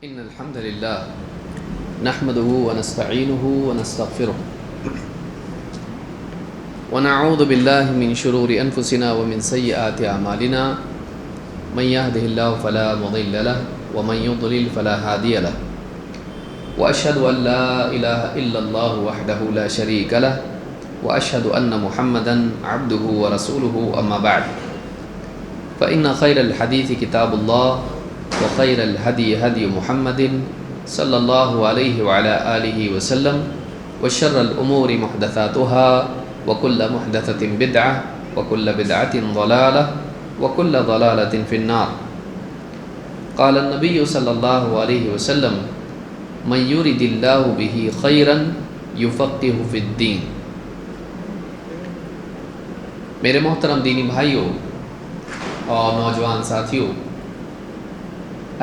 إن الحمد لله نحمده ونستعينه ونستغفره ونعوذ بالله من شرور أنفسنا ومن سيئات أعمالنا من يهده الله فلا مضل له ومن يضلل فلا هادي له وأشهد أن لا إله إلا الله وحده لا شريك له وأشهد أن محمدا عبده ورسوله أما بعد فإن خير الحديث كتاب الله وخير الهدي هدي محمد صلى الله عليه وعلى آله وسلم وشر الأمور محدثاتها وكل محدثة بدعة وكل بدعة ضلالة وكل ضلالة في النار. قال النبي صلى الله عليه وسلم من يرد الله به خيرا يفقه في الدين. میرے محترم دینی بھائیوں اور نوجوان ساتھیوں،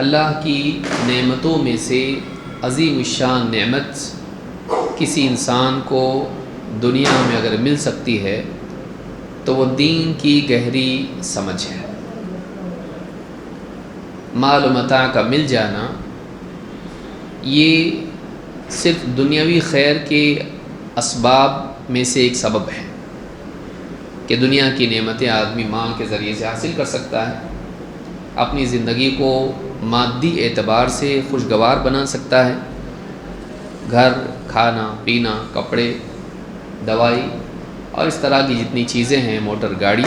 اللہ کی نعمتوں میں سے عظیم الشان نعمت کسی انسان کو دنیا میں اگر مل سکتی ہے تو وہ دین کی گہری سمجھ ہے۔ مال و متاع کا مل جانا یہ صرف دنیاوی خیر کے اسباب میں سے ایک سبب ہے کہ دنیا کی نعمتیں آدمی مال کے ذریعے سے حاصل کر سکتا ہے، اپنی زندگی کو مادی اعتبار سے خوشگوار بنا سکتا ہے، گھر، کھانا پینا، کپڑے، دوائی اور اس طرح کی جتنی چیزیں ہیں، موٹر گاڑی،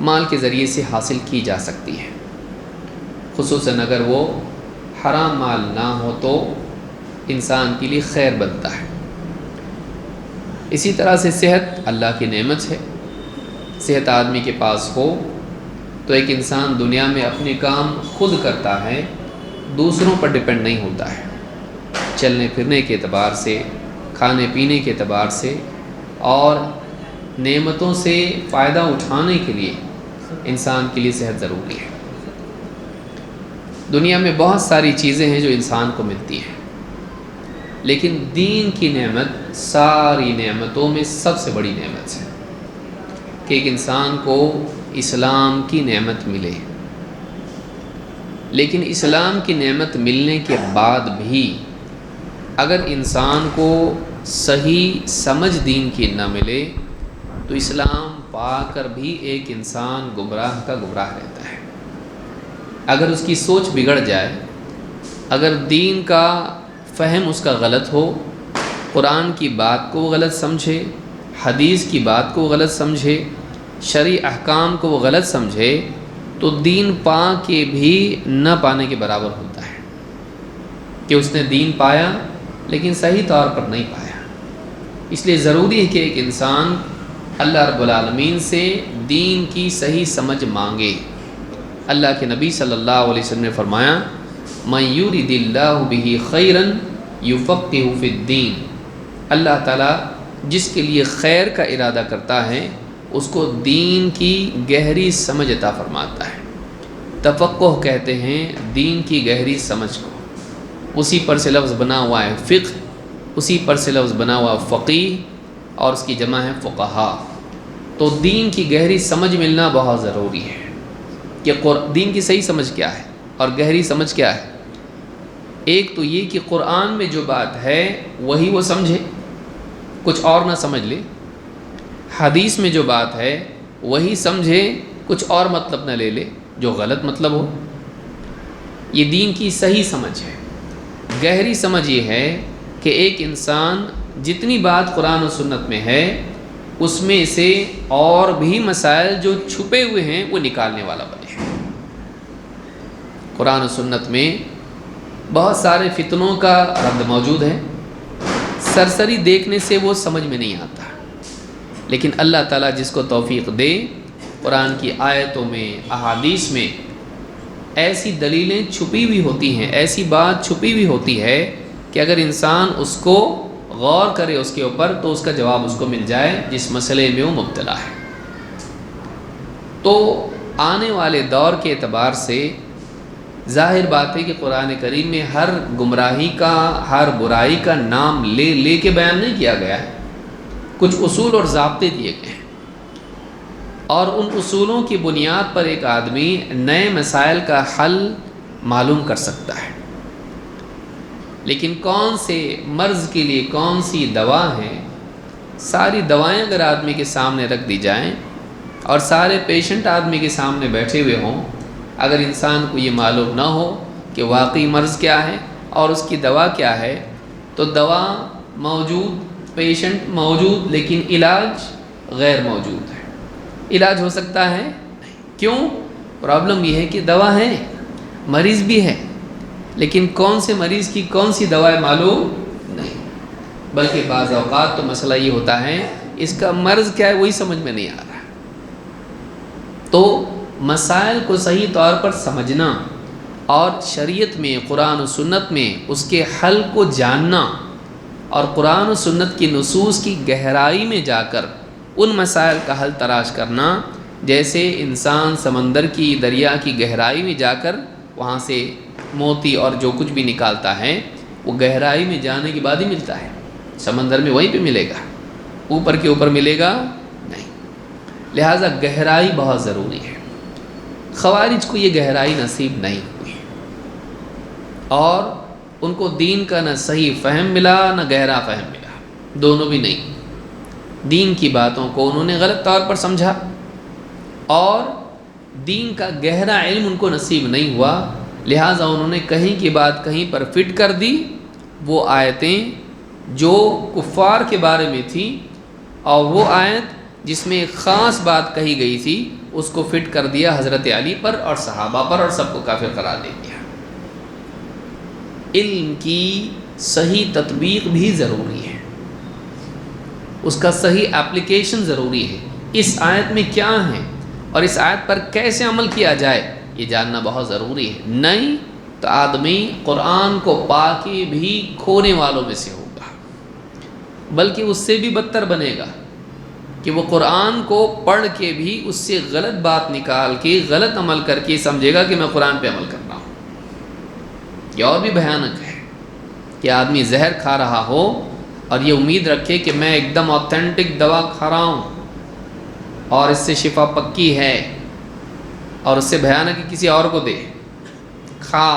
مال کے ذریعے سے حاصل کی جا سکتی ہے، خصوصاً اگر وہ حرام مال نہ ہو تو انسان کے لیے خیر بنتا ہے۔ اسی طرح سے صحت اللہ کی نعمت ہے، صحت آدمی کے پاس ہو تو ایک انسان دنیا میں اپنے کام خود کرتا ہے، دوسروں پر ڈپینڈ نہیں ہوتا ہے، چلنے پھرنے کے اعتبار سے، کھانے پینے کے اعتبار سے اور نعمتوں سے فائدہ اٹھانے کے لیے انسان کے لیے صحت ضروری ہے۔ دنیا میں بہت ساری چیزیں ہیں جو انسان کو ملتی ہیں، لیکن دین کی نعمت ساری نعمتوں میں سب سے بڑی نعمت ہے کہ ایک انسان کو اسلام کی نعمت ملے۔ لیکن اسلام کی نعمت ملنے کے بعد بھی اگر انسان کو صحیح سمجھ دین کی نہ ملے تو اسلام پا کر بھی ایک انسان گمراہ کا گمراہ رہتا ہے۔ اگر اس کی سوچ بگڑ جائے، اگر دین کا فہم اس کا غلط ہو، قرآن کی بات کو وہ غلط سمجھے، حدیث کی بات کو وہ غلط سمجھے، شرعی احکام کو وہ غلط سمجھے تو دین پا کے بھی نہ پانے کے برابر ہوتا ہے کہ اس نے دین پایا لیکن صحیح طور پر نہیں پایا۔ اس لیے ضروری ہے کہ ایک انسان اللہ رب العالمین سے دین کی صحیح سمجھ مانگے۔ اللہ کے نبی صلی اللہ علیہ وسلم نے فرمایا من یرد اللہ بہ خیرا یفقہ فی الدین، اللہ تعالیٰ جس کے لیے خیر کا ارادہ کرتا ہے اس کو دین کی گہری سمجھ عطا فرماتا ہے۔ تفقہ کہتے ہیں دین کی گہری سمجھ کو، اسی پر سے لفظ بنا ہوا ہے فقہ، اسی پر سے لفظ بنا ہوا فقیہ اور اس کی جمع ہے فقہا۔ تو دین کی گہری سمجھ ملنا بہت ضروری ہے کہ دین کی صحیح سمجھ کیا ہے اور گہری سمجھ کیا ہے۔ ایک تو یہ کہ قرآن میں جو بات ہے وہی وہ سمجھے، کچھ اور نہ سمجھ لے، حدیث میں جو بات ہے وہی سمجھے، کچھ اور مطلب نہ لے لے جو غلط مطلب ہو۔ یہ دین کی صحیح سمجھ ہے۔ گہری سمجھ یہ ہے کہ ایک انسان جتنی بات قرآن و سنت میں ہے اس میں سے اور بھی مسائل جو چھپے ہوئے ہیں وہ نکالنے والا بنے۔ قرآن و سنت میں بہت سارے فتنوں کا رد موجود ہے، سرسری دیکھنے سے وہ سمجھ میں نہیں آتا، لیکن اللہ تعالیٰ جس کو توفیق دے، قرآن کی آیتوں میں، احادیث میں ایسی دلیلیں چھپی ہوئی ہوتی ہیں، ایسی بات چھپی ہوئی ہوتی ہے کہ اگر انسان اس کو غور کرے اس کے اوپر تو اس کا جواب اس کو مل جائے جس مسئلے میں وہ مبتلا ہے۔ تو آنے والے دور کے اعتبار سے ظاہر بات ہے کہ قرآن کریم میں ہر گمراہی کا، ہر برائی کا نام لے لے کے بیان نہیں کیا گیا ہے، کچھ اصول اور ضابطے دیے گئے ہیں اور ان اصولوں کی بنیاد پر ایک آدمی نئے مسائل کا حل معلوم کر سکتا ہے۔ لیکن کون سے مرض کے لیے کون سی دوا ہے، ساری دوائیں اگر آدمی کے سامنے رکھ دی جائیں اور سارے پیشنٹ آدمی کے سامنے بیٹھے ہوئے ہوں، اگر انسان کو یہ معلوم نہ ہو کہ واقعی مرض کیا ہے اور اس کی دوا کیا ہے، تو دوا موجود، پیشنٹ موجود، لیکن علاج غیر موجود ہے۔ علاج ہو سکتا ہے؟ کیوں؟ پرابلم یہ ہے کہ دوا ہے، مریض بھی ہے، لیکن کون سے مریض کی کون سی دوا ہے معلوم نہیں۔ بلکہ بعض اوقات تو مسئلہ یہ ہوتا ہے اس کا مرض کیا ہے وہی سمجھ میں نہیں آ رہا۔ تو مسائل کو صحیح طور پر سمجھنا اور شریعت میں، قرآن و سنت میں اس کے حل کو جاننا اور قرآن و سنت کی نصوص کی گہرائی میں جا کر ان مسائل کا حل تلاش کرنا، جیسے انسان سمندر کی، دریا کی گہرائی میں جا کر وہاں سے موتی اور جو کچھ بھی نکالتا ہے وہ گہرائی میں جانے کے بعد ہی ملتا ہے۔ سمندر میں وہیں پہ ملے گا، اوپر کے اوپر ملے گا نہیں۔ لہٰذا گہرائی بہت ضروری ہے۔ خوارج کو یہ گہرائی نصیب نہیں ہوئی اور ان کو دین کا نہ صحیح فہم ملا نہ گہرا فہم ملا، دونوں بھی نہیں۔ دین کی باتوں کو انہوں نے غلط طور پر سمجھا اور دین کا گہرا علم ان کو نصیب نہیں ہوا، لہٰذا انہوں نے کہیں کی بات کہیں پر فٹ کر دی۔ وہ آیتیں جو کفار کے بارے میں تھیں اور وہ آیت جس میں ایک خاص بات کہی گئی تھی اس کو فٹ کر دیا حضرت علی پر اور صحابہ پر اور سب کو کافر قرار دے دیا۔ علم کی صحیح تطبیق بھی ضروری ہے، اس کا صحیح اپلیکیشن ضروری ہے۔ اس آیت میں کیا ہے اور اس آیت پر کیسے عمل کیا جائے یہ جاننا بہت ضروری ہے، نہیں تو آدمی قرآن کو پا کے بھی کھونے والوں میں سے ہوگا، بلکہ اس سے بھی بدتر بنے گا کہ وہ قرآن کو پڑھ کے بھی اس سے غلط بات نکال کے غلط عمل کر کے سمجھے گا کہ میں قرآن پہ عمل کر رہا ہوں۔ یہ اور بھی بھیانک ہے کہ آدمی زہر کھا رہا ہو اور یہ امید رکھے کہ میں ایک دم اوتھینٹک دوا کھا رہا ہوں اور اس سے شفا پکی ہے، اور اس سے بھیانک کسی اور کو دے۔ کھا،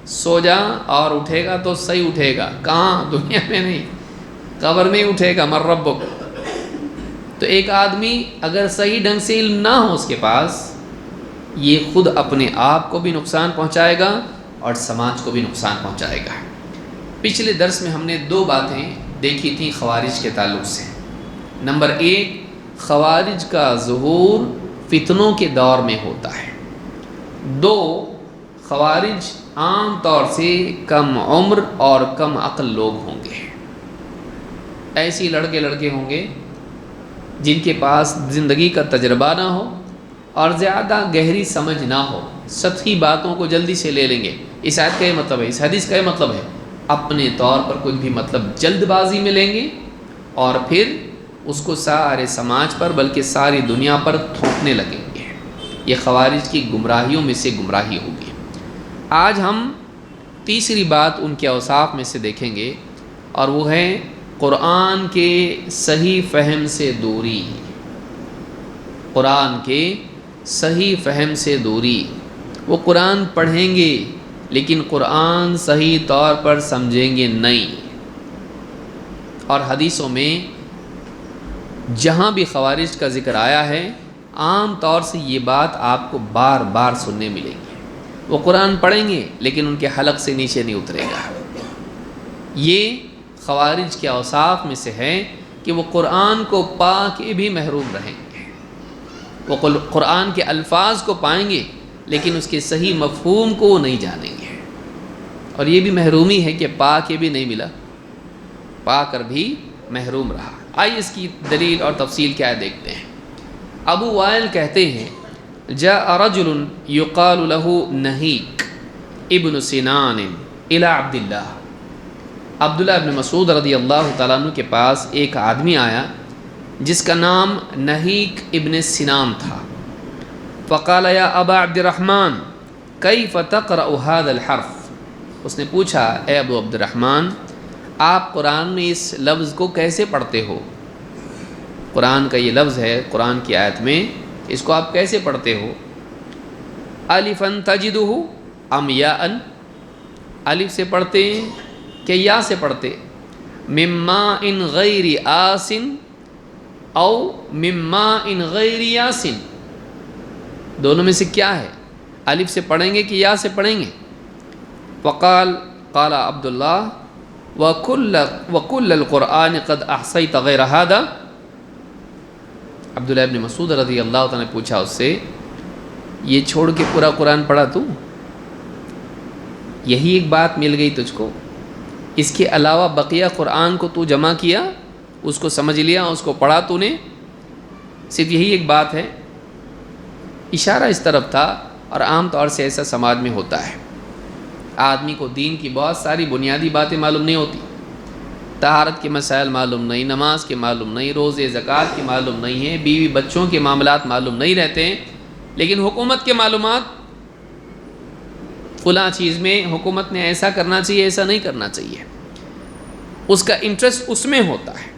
سو جا اور اٹھے گا تو صحیح اٹھے گا، کہاں؟ دنیا میں نہیں، قبر میں ہی اٹھے گا، مر ربک۔ تو ایک آدمی اگر صحیح ڈھنگ سے علم نہ ہو اس کے پاس، یہ خود اپنے آپ کو بھی نقصان پہنچائے گا اور سماج کو بھی نقصان پہنچائے گا۔ پچھلے درس میں ہم نے 2 باتیں دیکھی تھیں خوارج کے تعلق سے۔ نمبر 1، خوارج کا ظہور فتنوں کے دور میں ہوتا ہے۔ 2، خوارج عام طور سے کم عمر اور کم عقل لوگ ہوں گے، ایسی لڑکے ہوں گے جن کے پاس زندگی کا تجربہ نہ ہو اور زیادہ گہری سمجھ نہ ہو، سطحی باتوں کو جلدی سے لے لیں گے۔ اس آیت کا یہ مطلب ہے، اس حدیث کا یہ مطلب ہے، اپنے طور پر کچھ بھی مطلب جلد بازی میں لیں گے اور پھر اس کو سارے سماج پر بلکہ ساری دنیا پر تھوپنے لگیں گے۔ یہ خوارج کی گمراہیوں میں سے گمراہی ہوگی۔ آج ہم تیسری بات ان کے اوصاف میں سے دیکھیں گے اور وہ ہے قرآن کے صحیح فہم سے دوری۔ قرآن کے صحیح فہم سے دوری۔ وہ قرآن پڑھیں گے لیکن قرآن صحیح طور پر سمجھیں گے نہیں۔ اور حدیثوں میں جہاں بھی خوارج کا ذکر آیا ہے عام طور سے یہ بات آپ کو بار بار سننے ملے گی۔ وہ قرآن پڑھیں گے لیکن ان کے حلق سے نیچے نہیں اترے گا۔ یہ خوارج کے اوصاف میں سے ہے کہ وہ قرآن کو پا کے بھی محروم رہیں گے۔ وہ قرآن کے الفاظ کو پائیں گے لیکن اس کے صحیح مفہوم کو وہ نہیں جانیں گے، اور یہ بھی محرومی ہے کہ پا کے بھی نہیں ملا، پا کر بھی محروم رہا۔ آئیے اس کی دلیل اور تفصیل کیا ہے دیکھتے ہیں۔ ابو وائل کہتے ہیں جاء رجل یقال له نہیک ابن سنان الی عبداللہ ابن مسعود رضی اللہ تعالیٰ عنہ کے پاس ایک آدمی آیا جس کا نام نہیک ابن سنان تھا۔ فقال یا ابا عبد الرحمن کیف تقرأ هذا الحرف، اس نے پوچھا اے ابو عبد الرحمن آپ قرآن میں اس لفظ کو کیسے پڑھتے ہو؟ قرآن کا یہ لفظ ہے قرآن کی آیت میں، اس کو آپ کیسے پڑھتے ہو؟ الفا تجدہ ام یاء، الف سے پڑھتے ہیں کہ یا سے پڑھتے مما ان غیر آسن او مما ان غیر یاسن، دونوں میں سے کیا ہے، الف سے پڑھیں گے کہ یا سے پڑھیں گے؟ وقال قال عبداللہ وکل القرآن قد احصیت غیر ھذا، عبداللہ ابن مسعود رضی اللہ تعالیٰ نے پوچھا اس سے، یہ چھوڑ کے پورا قرآن پڑھا تو؟ یہی ایک بات مل گئی تجھ کو، اس کے علاوہ بقیہ قرآن کو تو جمع کیا، اس کو سمجھ لیا، اس کو پڑھا تو نے، صرف یہی ایک بات ہے؟ اشارہ اس طرف تھا، اور عام طور سے ایسا سماج میں ہوتا ہے، آدمی کو دین کی بہت ساری بنیادی باتیں معلوم نہیں ہوتی، طہارت کے مسائل معلوم نہیں، نماز کے معلوم نہیں، روزے زکوٰۃ کے معلوم نہیں ہے، بیوی بچوں کے معاملات معلوم نہیں رہتے ہیں، لیکن حکومت کے معلومات، فلاں چیز میں حکومت نے ایسا کرنا چاہیے، ایسا نہیں کرنا چاہیے، اس کا انٹرسٹ اس میں ہوتا ہے۔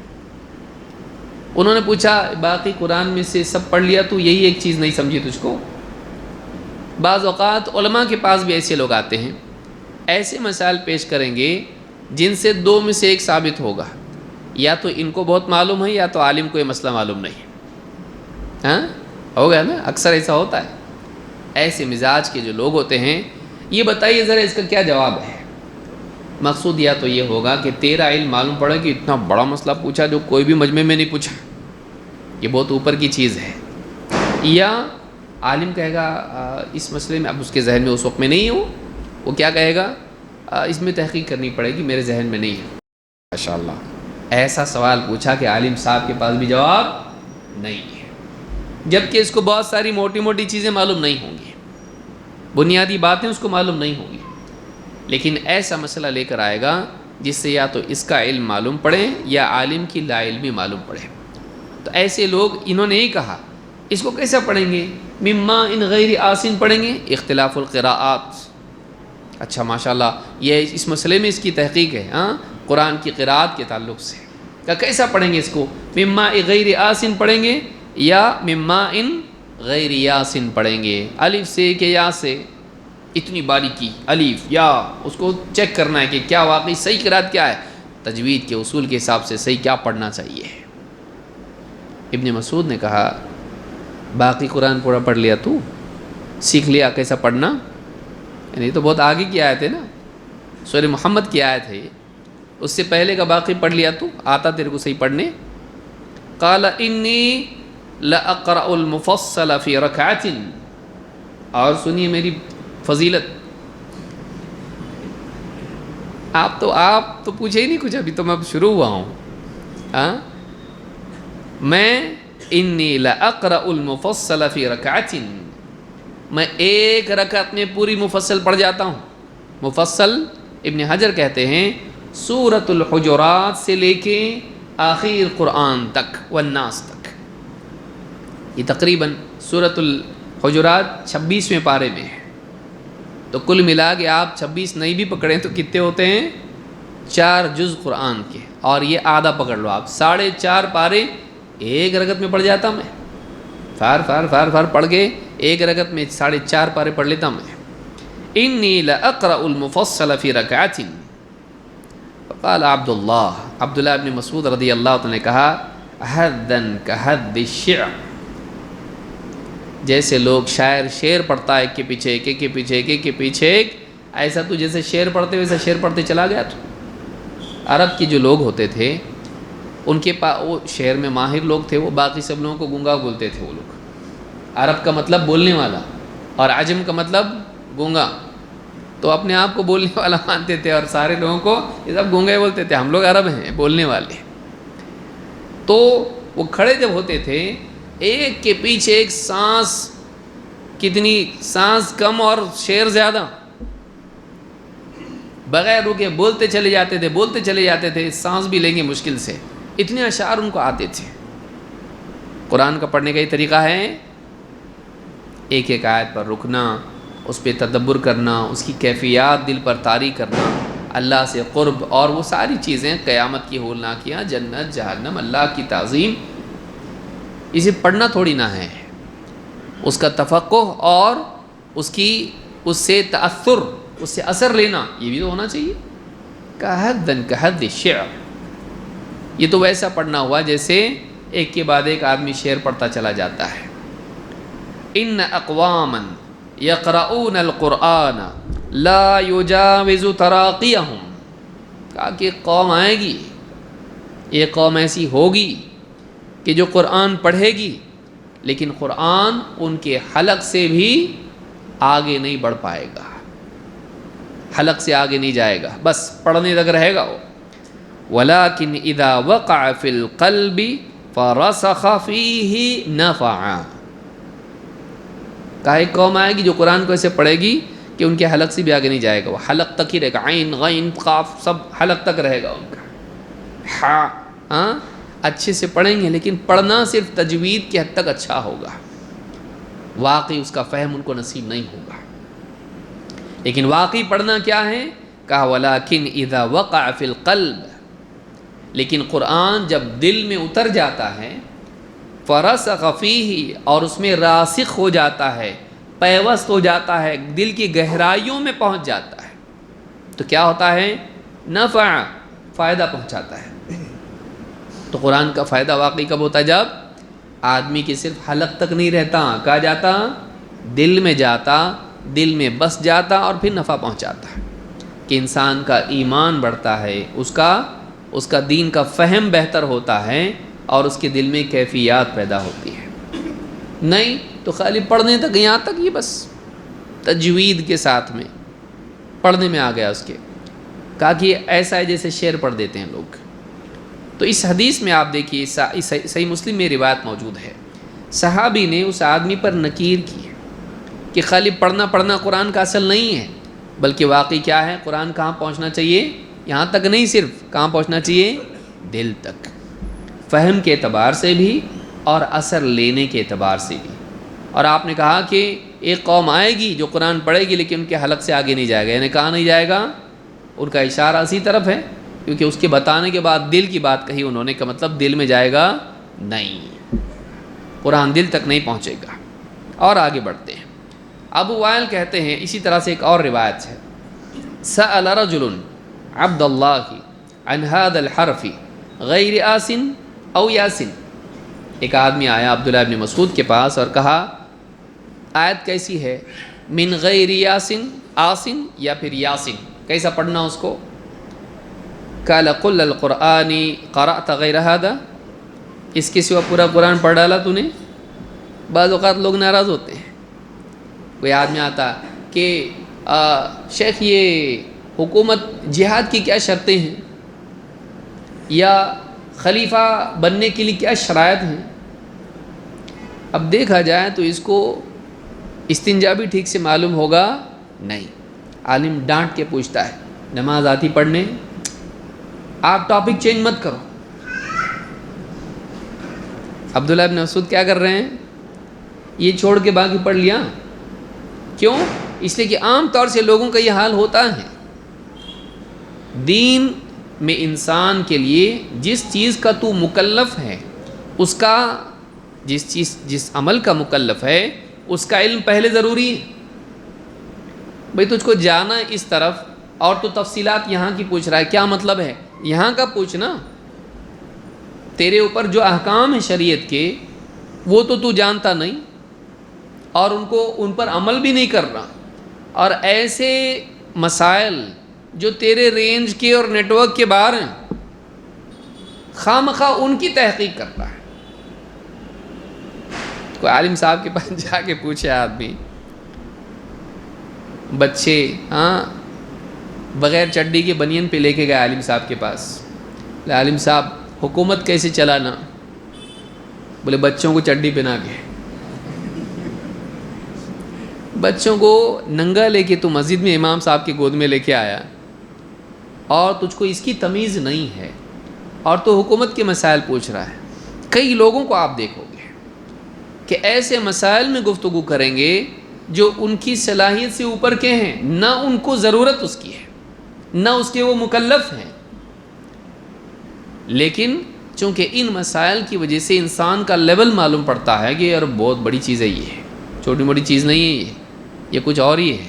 انہوں نے پوچھا باقی قرآن میں سے سب پڑھ لیا تو یہی ایک چیز نہیں سمجھی تجھ کو؟ بعض اوقات علماء کے پاس بھی ایسے لوگ آتے ہیں، ایسے مسائل پیش کریں گے جن سے دو میں سے ایک ثابت ہوگا، یا تو ان کو بہت معلوم ہے یا تو عالم کو یہ مسئلہ معلوم نہیں ہے۔ ہاں ہو گیا نا، اکثر ایسا ہوتا ہے۔ ایسے مزاج کے جو لوگ ہوتے ہیں، یہ بتائیے ذرا اس کا کیا جواب ہے؟ مقصود یا تو یہ ہوگا کہ تیرا علم معلوم پڑے کہ اتنا بڑا مسئلہ پوچھا جو کوئی بھی مجمع میں نہیں پوچھا، یہ بہت اوپر کی چیز ہے، یا عالم کہے گا اس مسئلے میں، اب اس کے ذہن میں اس وقت میں نہیں ہو، وہ کیا کہے گا، اس میں تحقیق کرنی پڑے گی، میرے ذہن میں نہیں ہے۔ ماشاءاللہ ایسا سوال پوچھا کہ عالم صاحب کے پاس بھی جواب نہیں ہے، جبکہ اس کو بہت ساری موٹی موٹی چیزیں معلوم نہیں ہوں گی، بنیادی باتیں اس کو معلوم نہیں ہوں گی، لیکن ایسا مسئلہ لے کر آئے گا جس سے یا تو اس کا علم معلوم پڑے یا عالم کی لا علمی معلوم پڑے۔ تو ایسے لوگ، انہوں نے ہی کہا اس کو کیسا پڑھیں گے؟ مما ان غیر آسن پڑھیں گے، اختلاف القراءات۔ اچھا ماشاءاللہ، یہ اس مسئلے میں اس کی تحقیق ہے، ہاں قرآن کی قراءت کے تعلق سے، کہ کیسا پڑھیں گے اس کو؟ مما غیر آسن پڑھیں گے یا مما ان غیر یاسن پڑھیں گے، الف سے کہ یا سے؟ اتنی باریکی، الف یا، اس کو چیک کرنا ہے کہ کیا واقعی صحیح قراءت کیا ہے، تجوید کے اصول کے حساب سے صحیح کیا پڑھنا چاہیے۔ ابن مسعود نے کہا باقی قرآن پورا پڑھ لیا تو، سیکھ لیا کیسا پڑھنا؟ یعنی تو بہت آگے کی آیت ہے نا، سورہ محمد کی آیت ہے، اس سے پہلے کا باقی پڑھ لیا تو، آتا تیرے کو صحیح پڑھنے؟ قال انی لاقرأ المفصل فی رکعۃ، اور سنیے میری فضیلت، آپ تو پوچھے ہی نہیں کچھ، ابھی تو میں شروع ہوا ہوں، ہاں میں انی لاقرأ المفصل فی رکعۃ، میں ایک رکعت میں پوری مفصل پڑھ جاتا ہوں۔ مفصل ابن حجر کہتے ہیں سورۃ الحجرات سے لے کے آخر قرآن تک والناس تک، یہ تقریباً سورۃ الحجرات 26ویں پارے میں ہے، تو کل ملا کے آپ 26 نہیں بھی پکڑیں تو کتنے ہوتے ہیں؟ 4 جز قرآن کے، اور یہ آدھا پکڑ لو آپ، 4.5 پارے ایک رکعت میں پڑھ جاتا میں، فار پڑھ کے ایک رکعت میں 4.5 پارے پڑھ لیتا میں۔ انی لاقرأ المفصل فی رکعۃ، فقال عبداللہ ابن مسعود رضی اللہ عنہ نے کہا حدًا کحد الشعر، جیسے لوگ شاعر شعر پڑھتا ہے ایک کے پیچھے ایک، ایک کے پیچھے ایک، ایک کے پیچھے ایک، ایسا تو جیسے شعر پڑھتے ویسا شعر پڑھتے چلا گیا۔ تو عرب کے جو لوگ ہوتے تھے ان کے پاس، وہ شعر میں ماہر لوگ تھے، وہ باقی سب لوگوں کو گونگا بولتے تھے۔ وہ لوگ، عرب کا مطلب بولنے والا اور عجم کا مطلب گونگا، تو اپنے آپ کو بولنے والا مانتے تھے اور سارے لوگوں کو یہ سب گونگے بولتے تھے، ہم لوگ عرب ہیں بولنے والے۔ تو وہ کھڑے جب ہوتے تھے، ایک کے پیچھے ایک، سانس کتنی، سانس کم اور شعر زیادہ، بغیر رکے بولتے چلے جاتے تھے، سانس بھی لیں گے مشکل سے، اتنے اشعار ان کو آتے تھے۔ قرآن کا پڑھنے کا یہ طریقہ ہے، ایک ایک آیت پر رکنا، اس پہ تدبر کرنا، اس کی کیفیات دل پر طاری کرنا، اللہ سے قرب اور وہ ساری چیزیں، قیامت کی ہولناکیاں، جنت جہنم، اللہ کی تعظیم، اسے پڑھنا تھوڑی نہ ہے، اس کا تفقہ اور اس سے تأثر، اس سے اثر لینا، یہ بھی تو ہونا چاہیے۔ کحدن کحد الشعر، یہ تو ویسا پڑھنا ہوا جیسے ایک کے بعد ایک آدمی شعر پڑھتا چلا جاتا ہے. ان اقواما یقرؤون القرآن لا یجاوز تراقیہم، کہا کہ قوم آئے گی، ایک قوم ایسی ہوگی کہ جو قرآن پڑھے گی لیکن قرآن ان کے حلق سے بھی آگے نہیں بڑھ پائے گا، حلق سے آگے نہیں جائے گا، بس پڑھنے تک رہے گا وہ. ولیکن اذا وقع فی القلب فرسخ فیہ نفعا، کہا ایک قوم آئے گی جو قرآن کو ایسے پڑھے گی کہ ان کے حلق سے بھی آگے نہیں جائے گا، وہ حلق تک ہی رہے گا، عین غین قاف سب حلق تک رہے گا ان کا. ہاں اچھے سے پڑھیں گے لیکن پڑھنا صرف تجوید کی حد تک اچھا ہوگا، واقعی اس کا فہم ان کو نصیب نہیں ہوگا. لیکن واقعی پڑھنا کیا ہے؟ کہا ولیکن اذا وقع فی القلب، لیکن قرآن جب دل میں اتر جاتا ہے، فرسخ فیہ، اور اس میں راسخ ہو جاتا ہے، پیوست ہو جاتا ہے، دل کی گہرائیوں میں پہنچ جاتا ہے، تو کیا ہوتا ہے؟ نفع، فائدہ پہنچاتا ہے. تو قرآن کا فائدہ واقعی کب ہوتا ہے؟ جب آدمی کے صرف حلق تک نہیں رہتا، کہا جاتا دل میں جاتا، دل میں بس جاتا اور پھر نفع پہنچاتا ہے، کہ انسان کا ایمان بڑھتا ہے، اس کا دین کا فہم بہتر ہوتا ہے اور اس کے دل میں کیفیات پیدا ہوتی ہے. نہیں تو خالی پڑھنے تک، یہاں تک ہی بس تجوید کے ساتھ میں پڑھنے میں آ گیا اس کے، کہا کہ ایسا ہے جیسے شعر پڑھ دیتے ہیں لوگ. تو اس حدیث میں آپ دیکھیے، صحیح مسلم میں روایت موجود ہے، صحابی نے اس آدمی پر نکیر کی کہ خالی پڑھنا قرآن کا اصل نہیں ہے، بلکہ واقعی کیا ہے؟ قرآن کہاں پہنچنا چاہیے؟ یہاں تک نہیں، صرف کہاں پہنچنا چاہیے؟ دل تک، فہم کے اعتبار سے بھی اور اثر لینے کے اعتبار سے بھی. اور آپ نے کہا کہ ایک قوم آئے گی جو قرآن پڑھے گی لیکن ان کے حلق سے آگے نہیں جائے گا، یعنی کہاں نہیں جائے گا؟ ان کا اشارہ اسی طرف ہے، کیونکہ اس کے بتانے کے بعد دل کی بات کہی انہوں نے، کا مطلب دل میں جائے گا نہیں، قرآن دل تک نہیں پہنچے گا. اور آگے بڑھتے ہیں. ابو وائل کہتے ہیں، اسی طرح سے ایک اور روایت ہے، سأل رجل عبد اللہ عن هذا الحرف غیر آسن او یاسن، ایک آدمی آیا عبداللہ ابن مسعود کے پاس اور کہا آیت کیسی ہے؟ من غیر یاسن، آسن یا پھر یاسن، کیسا پڑھنا اس کو؟ قال قل القرآن قرأت غیر هذا، اس کے سوا پورا قرآن پڑھ ڈالا تو نے؟ بعض اوقات لوگ ناراض ہوتے ہیں، کوئی آدمی آتا کہ شیخ یہ حکومت جہاد کی کیا شرطیں ہیں، یا خلیفہ بننے کے لیے کیا شرائط ہیں؟ اب دیکھا جائے تو اس کو استنجا بھی ٹھیک سے معلوم ہوگا نہیں. عالم ڈانٹ کے پوچھتا ہے نماز آتی پڑھنے؟ آپ ٹاپک چینج مت کرو. عبداللہ ابن مسعود کیا کر رہے ہیں؟ یہ چھوڑ کے باقی پڑھ لیا. کیوں؟ اس لیے کہ عام طور سے لوگوں کا یہ حال ہوتا ہے. دین میں انسان کے لیے جس چیز کا تو مکلف ہے، اس کا جس عمل کا مکلف ہے اس کا علم پہلے ضروری ہے. بھئی تجھ کو جانا اس طرف اور تو تفصیلات یہاں کی پوچھ رہا ہے، کیا مطلب ہے؟ یہاں کا پوچھنا. تیرے اوپر جو احکام ہیں شریعت کے وہ تو جانتا نہیں اور ان پر عمل بھی نہیں کر رہا، اور ایسے مسائل جو تیرے رینج کے اور نیٹ ورک کے باہر ہیں خواہ مخواہ ان کی تحقیق کرتا ہے. کوئی عالم صاحب کے پاس جا کے پوچھے آدمی، بچے بغیر چڈی کے بنین پہ لے کے گئے عالم صاحب کے پاس. عالم صاحب حکومت کیسے چلانا؟ بولے بچوں کو چڈی پہنا کے. بچوں کو ننگا لے کے تو مسجد میں امام صاحب کی گود میں لے کے آیا اور تجھ کو اس کی تمیز نہیں ہے اور تو حکومت کے مسائل پوچھ رہا ہے. کئی لوگوں کو آپ دیکھو گے کہ ایسے مسائل میں گفتگو کریں گے جو ان کی صلاحیت سے اوپر کے ہیں، نہ ان کو ضرورت اس کی ہے نہ اس کے وہ مکلف ہیں، لیکن چونکہ ان مسائل کی وجہ سے انسان کا لیول معلوم پڑتا ہے کہ یار بہت بڑی چیز ہے، یہ چھوٹی موٹی چیز نہیں ہے، یہ کچھ اور ہی ہے.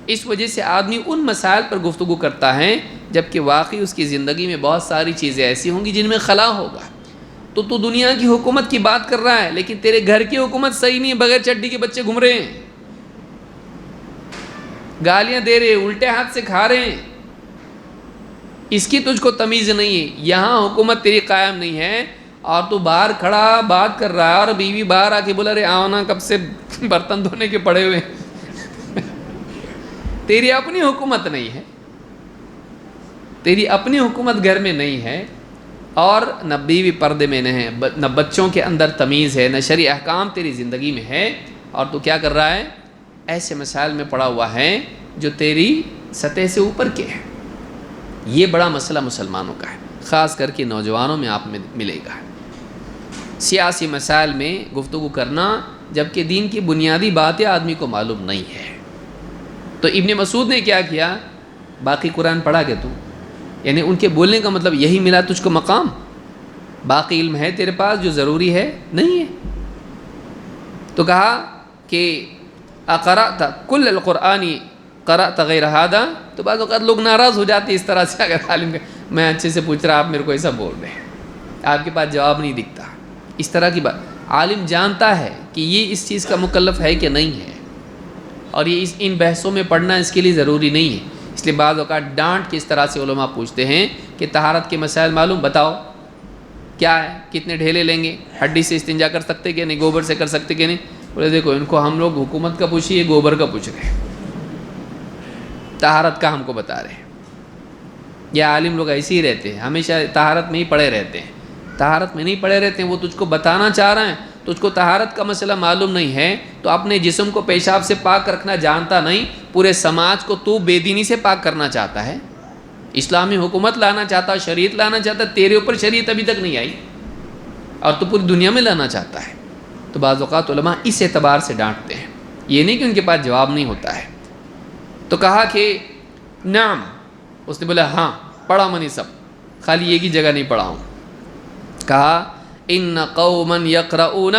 اس وجہ سے آدمی ان مسائل پر گفتگو کرتا ہے جبکہ واقعی اس کی زندگی میں بہت ساری چیزیں ایسی ہوں گی جن میں خلا ہوگا. تو دنیا کی حکومت کی بات کر رہا ہے، لیکن تیرے گھر کی حکومت صحیح نہیں ہے، بغیر چڈی کے بچے گھوم رہے ہیں، گالیاں دے رہے، الٹے ہاتھ سے کھا رہے ہیں، اس کی تجھ کو تمیز نہیں ہے. یہاں حکومت تیری قائم نہیں ہے اور تو باہر کھڑا بات کر رہا ہے اور بیوی باہر آ کے بولا رے آؤ نا، کب سے برتن دھونے کے پڑے ہوئے. تیری اپنی حکومت نہیں ہے، تیری اپنی حکومت گھر میں نہیں ہے، اور نہ بیوی پردے میں نہیں ہے، نہ بچوں کے اندر تمیز ہے، نہ شرعی احکام تیری زندگی میں ہے، اور تو کیا کر رہا ہے؟ ایسے مسائل میں پڑا ہوا ہے جو تیری سطح سے اوپر کے ہیں. یہ بڑا مسئلہ مسلمانوں کا ہے، خاص کر کے نوجوانوں میں آپ میں ملے گا. سیاسی مسائل میں گفتگو کرنا جبکہ دین کی بنیادی باتیں آدمی کو معلوم نہیں ہے. تو ابن مسعود نے کیا کیا؟ باقی قرآن پڑھا کہ تو، یعنی ان کے بولنے کا مطلب یہی ملا تجھ کو مقام، باقی علم ہے تیرے پاس جو ضروری ہے نہیں ہے. تو کہا کہ اقرأت کل القرآن قرأت غیر ھذا. تو بعض اوقات لوگ ناراض ہو جاتے اس طرح سے، اگر عالم کا میں اچھے سے پوچھ رہا آپ میرے کو ایسا بول رہے ہیں، آپ کے پاس جواب نہیں دکھتا، اس طرح کی بات. عالم جانتا ہے کہ یہ اس چیز کا مکلف ہے کہ نہیں ہے، اور یہ ان بحثوں میں پڑھنا اس کے لیے ضروری نہیں ہے. اس لیے بعض اوقات ڈانٹ کے اس طرح سے علماء پوچھتے ہیں کہ طہارت کے مسائل معلوم بتاؤ کیا ہے، کتنے ڈھیلے لیں گے، ہڈی سے استنجا کر سکتے کہ نہیں، گوبر سے کر سکتے کہ نہیں. بولے دیکھو ان کو ہم لوگ حکومت کا پوچھیے، گوبر کا پوچھ رہے ہیں، طہارت کا ہم کو بتا رہے ہیں. یہ عالم لوگ ایسے ہی رہتے ہیں، ہمیشہ طہارت میں ہی پڑے رہتے ہیں، طہارت میں نہیں پڑے رہتے ہیں. وہ تجھ کو بتانا چاہ رہے ہیں، تجھ کو طہارت کا مسئلہ معلوم نہیں ہے، تو اپنے جسم کو پیشاب سے پاک رکھنا جانتا نہیں، پورے سماج کو تو بے دینی سے پاک کرنا چاہتا ہے، اسلامی حکومت لانا چاہتا، شریعت لانا چاہتا. تیرے اوپر شریعت ابھی تک نہیں آئی اور تو پوری دنیا میں لانا چاہتا ہے. تو بعض اوقات علماء اس اعتبار سے ڈانٹتے ہیں، یہ نہیں کہ ان کے پاس جواب نہیں ہوتا ہے. تو کہا کہ نعم، اس نے بولا ہاں پڑھا منی سب، خالی ایک ہی جگہ نہیں پڑھا ہوں. کہا ان قوما یقرؤونہ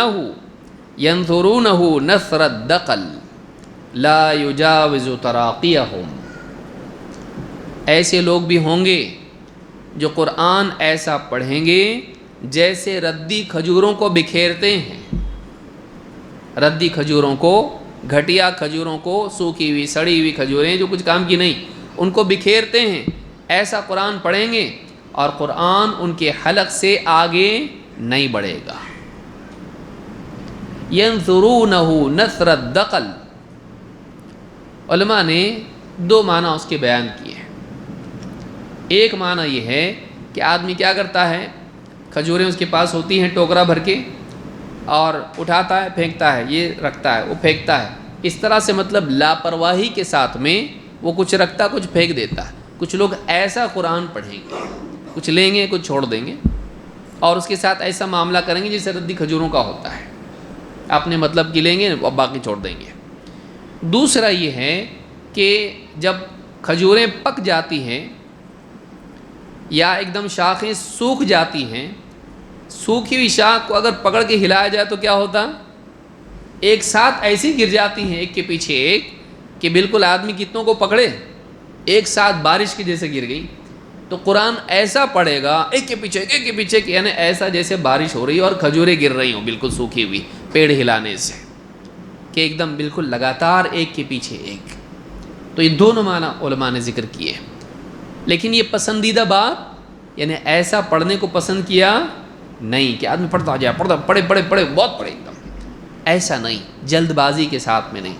ینظرونہ نثر الدقل لا یجاوز تراقیہم. ایسے لوگ بھی ہوں گے جو قرآن ایسا پڑھیں گے جیسے ردی کھجوروں کو بکھیرتے ہیں، ردی کھجوروں کو، گھٹیا کھجوروں کو، سوکھی ہوئی سڑی ہوئی کھجوریں جو کچھ کام کی نہیں، ان کو بکھیرتے ہیں، ایسا قرآن پڑھیں گے اور قرآن ان کے حلق سے آگے نہیں بڑھے گا. ینظرونہ نثر الدقل، علماء نے دو معنی اس کے بیان کیے ہیں. ایک معنی یہ ہے کہ آدمی کیا کرتا ہے، کھجوریں اس کے پاس ہوتی ہیں ٹوکرا بھر کے، اور اٹھاتا ہے پھینکتا ہے، یہ رکھتا ہے وہ پھینکتا ہے، اس طرح سے مطلب لاپرواہی کے ساتھ میں وہ کچھ رکھتا کچھ پھینک دیتا ہے. کچھ لوگ ایسا قرآن پڑھیں گے، کچھ لیں گے کچھ چھوڑ دیں گے، اور اس کے ساتھ ایسا معاملہ کریں گے جیسے ردی کھجوروں کا ہوتا ہے، اپنے مطلب کی لیں گے اور باقی چھوڑ دیں گے. دوسرا یہ ہے کہ جب کھجوریں پک جاتی ہیں یا ایک دم شاخیں سوکھ جاتی ہیں، سوکھی ہوئی شاخ کو اگر پکڑ کے ہلایا جائے تو کیا ہوتا، ایک ساتھ ایسی گر جاتی ہیں ایک کے پیچھے ایک کہ بالکل آدمی کتنوں کو پکڑے، ایک ساتھ بارش کی جیسے گر گئی. تو قرآن ایسا پڑھے گا ایک کے پیچھے ایک کے پیچھے، یعنی ایسا جیسے بارش ہو رہی ہے اور کھجوریں گر رہی ہوں بالکل سوکھی ہوئی پیڑ ہلانے سے، کہ ایک دم بالکل لگاتار ایک کے پیچھے ایک. تو یہ دونوں معنی علماء نے ذکر کیے. لیکن یہ پسندیدہ بات، یعنی ایسا پڑھنے کو پسند کیا نہیں کہ آدمی پڑھتا جائے، پڑھے بہت پڑھے، ایک دم ایسا نہیں، جلد بازی کے ساتھ میں نہیں،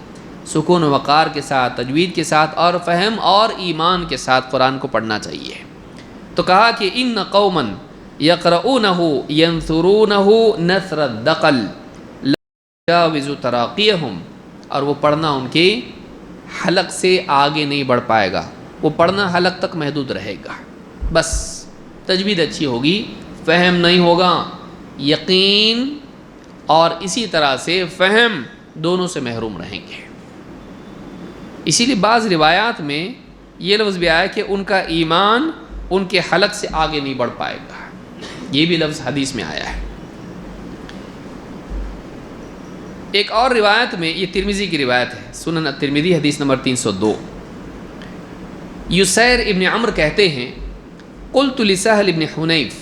سکون و وقار کے ساتھ، تجوید کے ساتھ اور فہم اور ایمان کے ساتھ قرآن کو پڑھنا چاہیے. تو کہا کہ ان قوما یقرؤونہ ینثرونہ نثر الدقل لا یجاوز تراقیہم، اور وہ پڑھنا ان کے حلق سے آگے نہیں بڑھ پائے گا، وہ پڑھنا حلق تک محدود رہے گا. بس تجوید اچھی ہوگی، فہم نہیں ہوگا، یقین اور اسی طرح سے فہم دونوں سے محروم رہیں گے. اسی لیے بعض روایات میں یہ لفظ بھی آیا کہ ان کا ایمان ان کے حلق سے آگے نہیں بڑھ پائے گا، یہ بھی لفظ حدیث میں آیا ہے. ایک اور روایت میں، یہ ترمذی کی روایت ہے، سنن الترمذی حدیث نمبر 302، یسیر ابن عمر کہتے ہیں قلت لسہل ابن حنیف،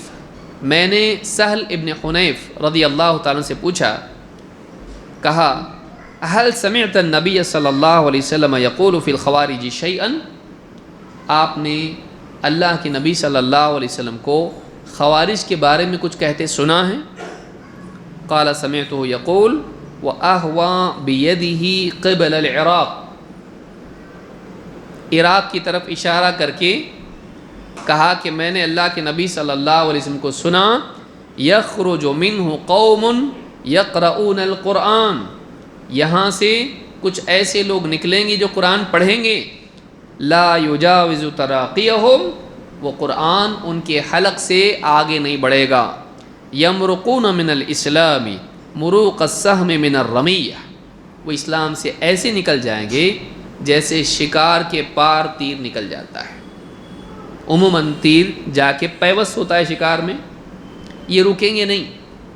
میں نے سہل ابن حنیف رضی اللہ تعالیٰ سے پوچھا، کہا هل سمعت النبی صلی اللہ علیہ وسلم یقول فی الخوارج شیئا، آپ نے اللہ کے نبی صلی اللہ علیہ وسلم کو خوارج کے بارے میں کچھ کہتے سنا ہے؟ قال سمعته یقول وَأَهْوَى بِيَدِهِ قِبْلَ الْعِرَاقِ، عراق کی طرف اشارہ کر کے کہا کہ میں نے اللہ کے نبی صلی اللہ علیہ وسلم کو سنا، یخرج منہ قوم یقرؤون القرآن، یہاں سے کچھ ایسے لوگ نکلیں گے جو قرآن پڑھیں گے، لا یجاوز تراقیہم، وہ قرآن ان کے حلق سے آگے نہیں بڑھے گا، یمرقون من الاسلام مروق السہم من الرمیہ، وہ اسلام سے ایسے نکل جائیں گے جیسے شکار کے پار تیر نکل جاتا ہے۔ عموماً تیر جا کے پیوست ہوتا ہے شکار میں، یہ رکیں گے نہیں،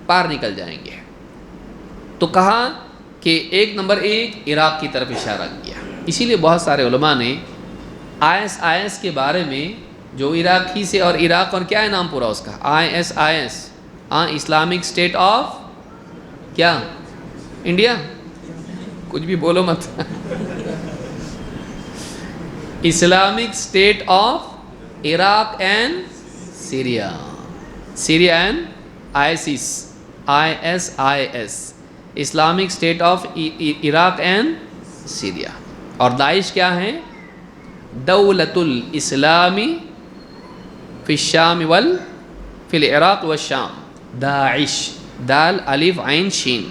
پار نکل جائیں گے۔ تو کہا کہ ایک نمبر ایک عراق کی طرف اشارہ کیا، اسی لیے بہت سارے علماء نے IS کے بارے میں، جو عراقی سے اور عراق، اور کیا ہے نام پورا اس کا، IS اسلامک اسٹیٹ آف کیا انڈیا، کچھ بھی بولو مت Islamic state of Iraq and Syria, Syria and ISIS Islamic state of Iraq and Syria, اور داعش کیا ہے، دولت الاسلامی فی الشام فی العراق والشام، داعش، دال الف عین شین،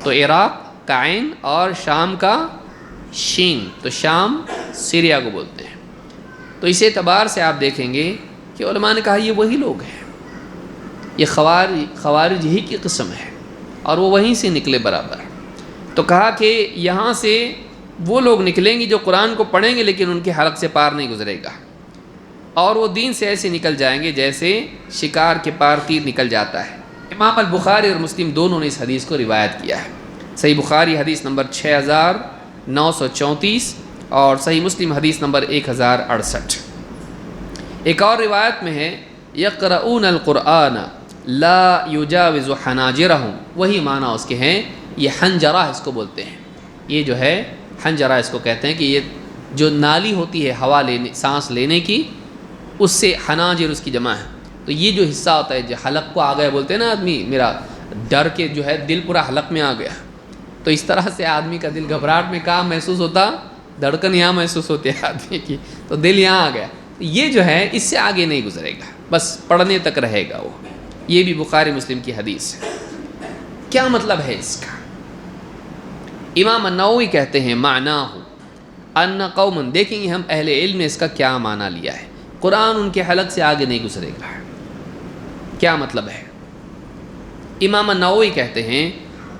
تو عراق کا عین اور شام کا شین، تو شام سیریا کو بولتے ہیں۔ تو اس اعتبار سے آپ دیکھیں گے کہ علماء نے کہا یہ وہی لوگ ہیں، یہ خوارج ہی کی قسم ہے، اور وہ وہیں سے نکلے برابر۔ تو کہا کہ یہاں سے وہ لوگ نکلیں گے جو قرآن کو پڑھیں گے لیکن ان کے حلق سے پار نہیں گزرے گا، اور وہ دین سے ایسے نکل جائیں گے جیسے شکار کے پار تیر نکل جاتا ہے۔ امام البخاری اور مسلم دونوں نے اس حدیث کو روایت کیا ہے۔ صحیح بخاری حدیث نمبر 6934 اور صحیح مسلم حدیث نمبر 1068۔ ایک اور روایت میں ہے یقرؤون القرآن لا یجاوز حناجرہم، وہی معنی اس کے ہیں، یہ حنجرہ اس کو بولتے ہیں، یہ جو ہے حنجرہ اس کو کہتے ہیں کہ یہ جو نالی ہوتی ہے ہوا لینے، سانس لینے کی، اس سے حناجر اس کی جمع ہے۔ تو یہ جو حصہ ہوتا ہے جو حلق کو آ گیا بولتے ہیں نا آدمی، میرا ڈر کے جو ہے دل پورا حلق میں آ گیا، تو اس طرح سے آدمی کا دل گھبراہٹ میں کہاں محسوس ہوتا، دھڑکن یہاں محسوس ہوتی ہے آدمی کی، تو دل یہاں آ گیا، یہ جو ہے اس سے آگے نہیں گزرے گا، بس پڑھنے تک رہے گا وہ۔ یہ بھی بخاری مسلم کی حدیث ہے۔ کیا مطلب ہے اس کا؟ امام النووی کہتے ہیں معناہ ان قوما، دیکھیں گے ہم اہل علم نے اس کا کیا معنی لیا ہے، قرآن ان کے حلق سے آگے نہیں گزرے گا، کیا مطلب ہے؟ امام النووی کہتے ہیں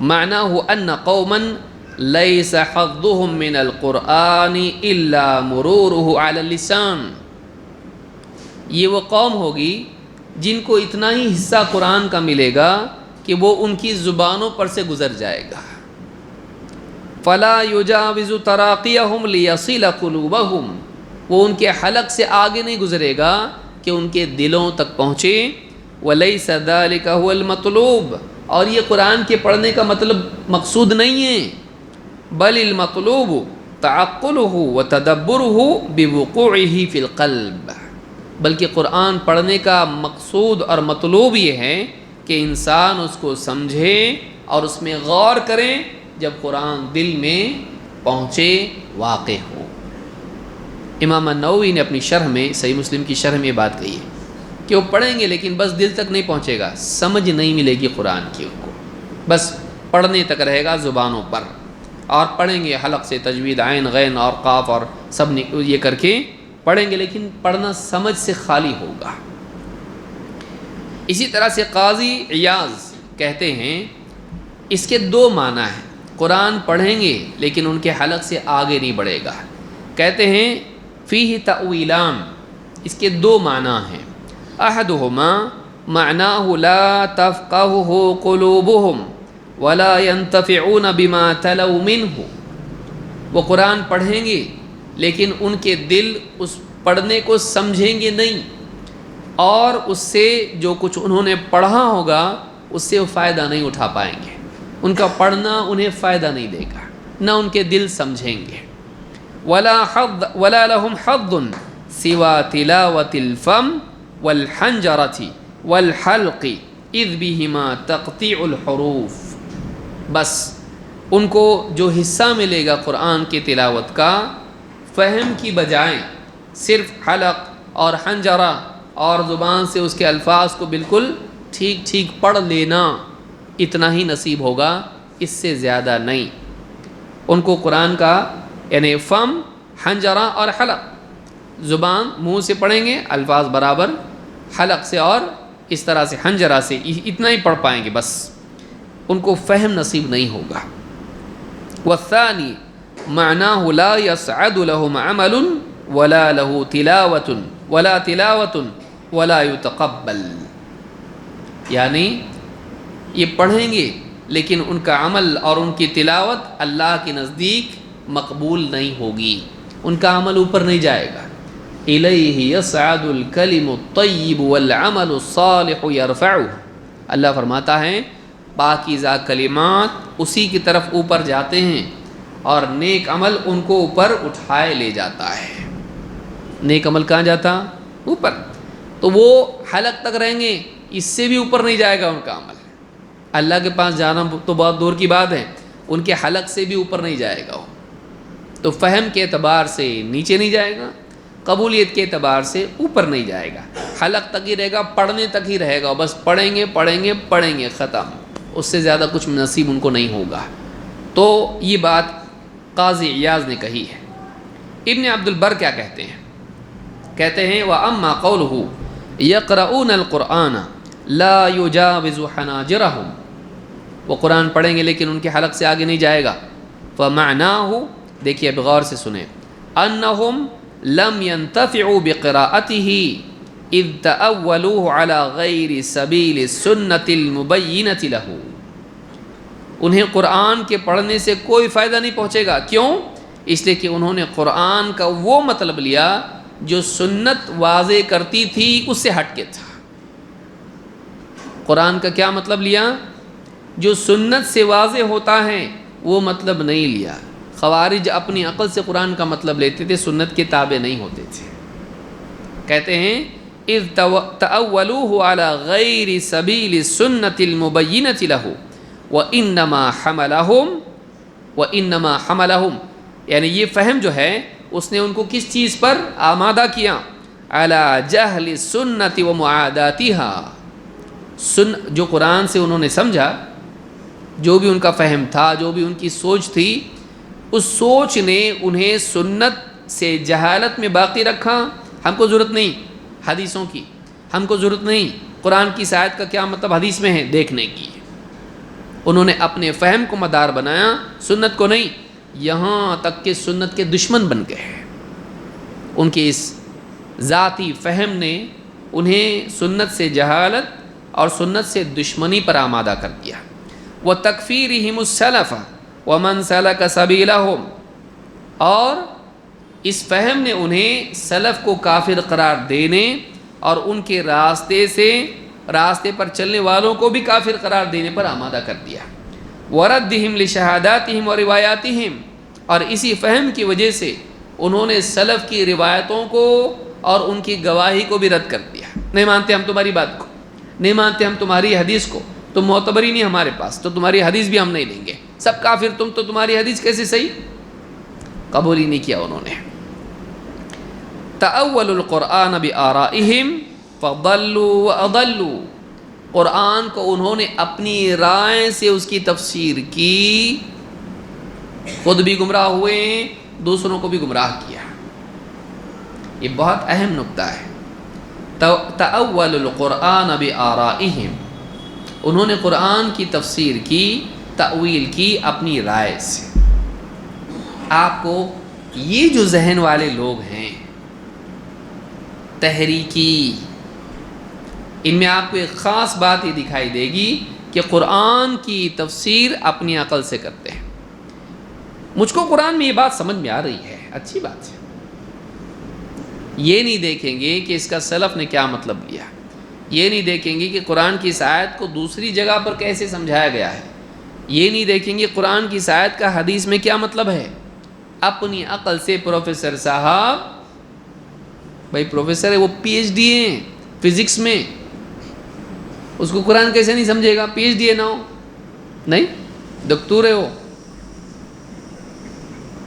معناہ ان قوما لیس حظهم من القرآن الا مروره على اللسان، یہ وہ قوم ہوگی جن کو اتنا ہی حصہ قرآن کا ملے گا کہ وہ ان کی زبانوں پر سے گزر جائے گا، فلا یجاوز تراقیہم لیصل قلوبہم، وہ ان کے حلق سے آگے نہیں گزرے گا کہ ان کے دلوں تک پہنچے، ولیس ذلک هو المطلوب، اور یہ قرآن کے پڑھنے کا مطلب مقصود نہیں ہے، بل المطلوب تعقلہ وتدبرہ بوقوعہ فی القلب، بلکہ قرآن پڑھنے کا مقصود اور مطلوب یہ ہے کہ انسان اس کو سمجھے اور اس میں غور کرے جب قرآن دل میں پہنچے، واقع ہو۔ امام النووی نے اپنی شرح میں، صحیح مسلم کی شرح میں یہ بات کہی ہے کہ وہ پڑھیں گے لیکن بس دل تک نہیں پہنچے گا، سمجھ نہیں ملے گی قرآن کی ان کو، بس پڑھنے تک رہے گا زبانوں پر، اور پڑھیں گے حلق سے، تجوید عین غین اور قاف اور سب یہ کر کے پڑھیں گے، لیکن پڑھنا سمجھ سے خالی ہوگا۔ اسی طرح سے قاضی عیاض کہتے ہیں اس کے دو معنی ہیں، قرآن پڑھیں گے لیکن ان کے حلق سے آگے نہیں بڑھے گا، کہتے ہیں فیہ تأویلان، اس کے دو معنی ہیں، احدہما معناہ لا تفقہہ قلوبہم ولا ينتفعون بما تلو منہ، وہ قرآن پڑھیں گے لیکن ان کے دل اس پڑھنے کو سمجھیں گے نہیں، اور اس سے جو کچھ انہوں نے پڑھا ہوگا اس سے وہ فائدہ نہیں اٹھا پائیں گے، ان کا پڑھنا انہیں فائدہ نہیں دے گا، نہ ان کے دل سمجھیں گے۔ ولا لهم حظ سوى تلاوة الفم والحنجرة والحلق اذ بهما تقطيع الحروف، بس ان کو جو حصہ ملے گا قرآن کی تلاوت کا، فہم کی بجائے صرف حلق اور حنجرہ اور زبان سے اس کے الفاظ کو بالکل ٹھیک ٹھیک پڑھ لینا، اتنا ہی نصیب ہوگا، اس سے زیادہ نہیں۔ ان کو قرآن کا یعنی فم، حنجرہ اور حلق، زبان منہ سے پڑھیں گے الفاظ برابر، حلق سے اور اس طرح سے حنجرہ سے، اتنا ہی پڑھ پائیں گے، بس ان کو فہم نصیب نہیں ہوگا۔ والثانی معناه لا يسعد لهم عمل ولا له تلاوة ولا يتقبل، یعنی یہ پڑھیں گے لیکن ان کا عمل اور ان کی تلاوت اللہ کے نزدیک مقبول نہیں ہوگی، ان کا عمل اوپر نہیں جائے گا۔ الیہ یصعد الکلم الطیب والعمل الصالح یرفعہ، اللہ فرماتا ہے پاکیزہ کلمات اسی کی طرف اوپر جاتے ہیں اور نیک عمل ان کو اوپر اٹھائے لے جاتا ہے۔ نیک عمل کہاں جاتا؟ اوپر۔ تو وہ حلق تک رہیں گے، اس سے بھی اوپر نہیں جائے گا ان کا عمل۔ اللہ کے پاس جانا تو بہت دور کی بات ہے، ان کے حلق سے بھی اوپر نہیں جائے گا وہ، تو فہم کے اعتبار سے نیچے نہیں جائے گا، قبولیت کے اعتبار سے اوپر نہیں جائے گا، حلق تک ہی رہے گا، پڑھنے تک ہی رہے گا، بس پڑھیں گے پڑھیں گے پڑھیں گے، ختم، اس سے زیادہ کچھ نصیب ان کو نہیں ہوگا۔ تو یہ بات قاضی عیاض نے کہی ہے۔ ابن عبد البر کیا کہتے ہیں؟ کہتے ہیں وَأَمَّا قَوْلُهُ يَقْرَؤُونَ الْقُرْآنَ لَا يُجَاوِزُ حَنَاجِرَهُمْ، وہ قرآن پڑھیں گے لیکن ان کے حلق سے آگے نہیں جائے گا۔ فَمَعْنَاهُ، دیکھیے اب غور سے سنیں، أَنَّهُمْ لَمْ يَنْتَفِعُوا بِقِرَاءَتِهِ اِذْ تَأَوَّلُوهُ عَلَى غَيْرِ سَبِيلِ السُّنَّةِ الْمُبَيِّنَةِ لَهُ، انہیں قرآن کے پڑھنے سے کوئی فائدہ نہیں پہنچے گا، کیوں؟ اس لیے کہ انہوں نے قرآن کا وہ مطلب لیا جو سنت واضح کرتی تھی اس سے ہٹ کے تھا۔ قرآن کا کیا مطلب لیا؟ جو سنت سے واضح ہوتا ہے وہ مطلب نہیں لیا۔ خوارج اپنی عقل سے قرآن کا مطلب لیتے تھے، سنت کے تابع نہیں ہوتے تھے۔ کہتے ہیں اذ تأولوه على غیر سبیل السنة المبینة له وإنما حملهم، یعنی یہ فہم جو ہے اس نے ان کو کس چیز پر آمادہ کیا؟ علی جہل السنت ومعاداتها، جو قرآن سے انہوں نے سمجھا، جو بھی ان کا فہم تھا، جو بھی ان کی سوچ تھی، اس سوچ نے انہیں سنت سے جہالت میں باقی رکھا۔ ہم کو ضرورت نہیں حدیثوں کی، ہم کو ضرورت نہیں قرآن کی آیت کا کیا مطلب حدیث میں ہے دیکھنے کی، انہوں نے اپنے فہم کو مدار بنایا، سنت کو نہیں، یہاں تک کہ سنت کے دشمن بن گئے۔ ان کے اس ذاتی فہم نے انہیں سنت سے جہالت اور سنت سے دشمنی پر آمادہ کر دیا۔ وَتَكْفِيرِهِمُ السَّلَفَ وَمَنْ سَلَكَ سَبِيلَهُمْ، اور اس فہم نے انہیں سلف کو کافر قرار دینے اور ان کے راستے پر چلنے والوں کو بھی کافر قرار دینے پر آمادہ کر دیا۔ وَرَدِّهِمْ لِشَهَادَاتِهِمْ وَرِوَایَاتِهِمْ، اور اسی فہم کی وجہ سے انہوں نے سلف کی روایتوں کو اور ان کی گواہی کو بھی رد کر دیا۔ نہیں مانتے ہم تمہاری بات کو، نہیں مانتے ہم تمہاری حدیث کو، تم معتبر ہی نہیں ہمارے پاس، تو تمہاری حدیث بھی ہم نہیں لیں گے، سب کافر تم، تو تمہاری حدیث کیسے صحیح؟ قبول ہی نہیں کیا انہوں نے۔ تأول القرآن بآرائہم فضلوا واضلوا، قرآن کو انہوں نے اپنی رائے سے اس کی تفسیر کی، خود بھی گمراہ ہوئے، دوسروں کو بھی گمراہ کیا۔ یہ بہت اہم نکتہ ہے۔ تأول القرآن بآرائہم، انہوں نے قرآن کی تفسیر کی، تأویل کی اپنی رائے سے۔ آپ کو یہ جو ذہن والے لوگ ہیں تحریکی، ان میں آپ کو ایک خاص بات یہ دکھائی دے گی کہ قرآن کی تفسیر اپنی عقل سے کرتے ہیں۔ مجھ کو قرآن میں یہ بات سمجھ میں آ رہی ہے، اچھی بات ہے، یہ نہیں دیکھیں گے کہ اس کا سلف نے کیا مطلب لیا، یہ نہیں دیکھیں گے کہ قرآن کی اس آیت کو دوسری جگہ پر کیسے سمجھایا گیا ہے، یہ نہیں دیکھیں گے قرآن کی اس آیت کا حدیث میں کیا مطلب ہے۔ اپنی عقل سے پروفیسر صاحب، بھائی پروفیسر ہے، وہ پی ایچ ڈی ہیں فزکس میں، اس کو قرآن کیسے نہیں سمجھے گا؟ پی ایچ ڈی ہے نا، نہیں دکتور ہے وہ۔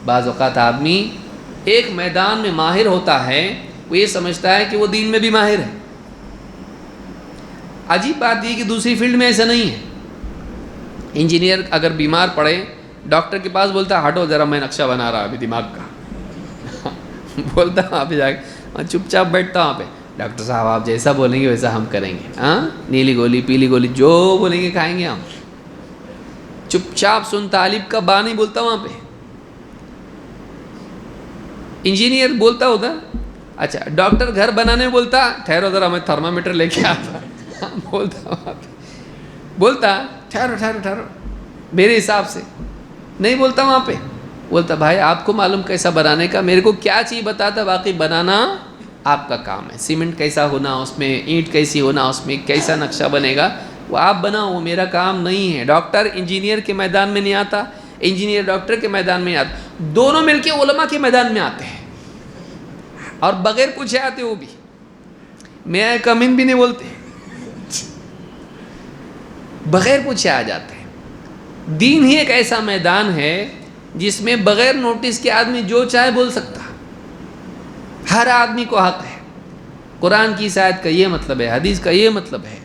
بعض اوقات آدمی ایک میدان میں ماہر ہوتا ہے، وہ یہ سمجھتا ہے کہ وہ دین میں بھی ماہر ہے۔ عجیب بات یہ کہ دوسری فیلڈ میں ایسا نہیں ہے۔ انجینئر اگر بیمار پڑے، ڈاکٹر کے پاس بولتا ہے ہٹو ذرا میں نقشہ بنا رہا ابھی دماغ کا بولتا وہاں پہ جا کے چپ چاپ بیٹھتا وہاں پہ، ڈاکٹر صاحب آپ جیسا بولیں گے ویسا ہم کریں گے، ہاں نیلی گولی پیلی گولی جو بولیں گے کھائیں گے ہم۔ چپ چاپ سن طالب کا با نہیں بولتا وہاں پہ۔ انجینئر بولتا ہوگا، اچھا ڈاکٹر گھر بنانے میں بولتا ٹھہرو ذرا میں تھرمامیٹر لے کے آتا بولتا وہاں پہ، بولتا ٹھہرو ٹھہرو ٹھہرو میرے حساب سے نہیں بولتا وہاں پہ، بولتا بھائی آپ کو معلوم کیسا بنانے کا، میرے کو کیا چیز بتاتا، باقی بنانا آپ کا کام ہے، سیمنٹ کیسا ہونا اس میں، اینٹ کیسی ہونا اس میں، کیسا نقشہ بنے گا وہ آپ بناؤ، وہ میرا کام نہیں ہے۔ ڈاکٹر انجینئر کے میدان میں نہیں آتا، انجینئر ڈاکٹر کے میدان میں نہیں آتا، دونوں مل کے علماء کے میدان میں آتے ہیں اور بغیر پوچھے آتے، وہ بھی میں کم ان بھی نہیں بولتے، بغیر پوچھے آ جاتے ہیں۔ دین ہی ایک ایسا میدان ہے جس میں بغیر نوٹس کے آدمی جو چاہے بول سکتا، ہر آدمی کو حق ہے۔ قرآن کی اس آیت کا یہ مطلب ہے، حدیث کا یہ مطلب ہے،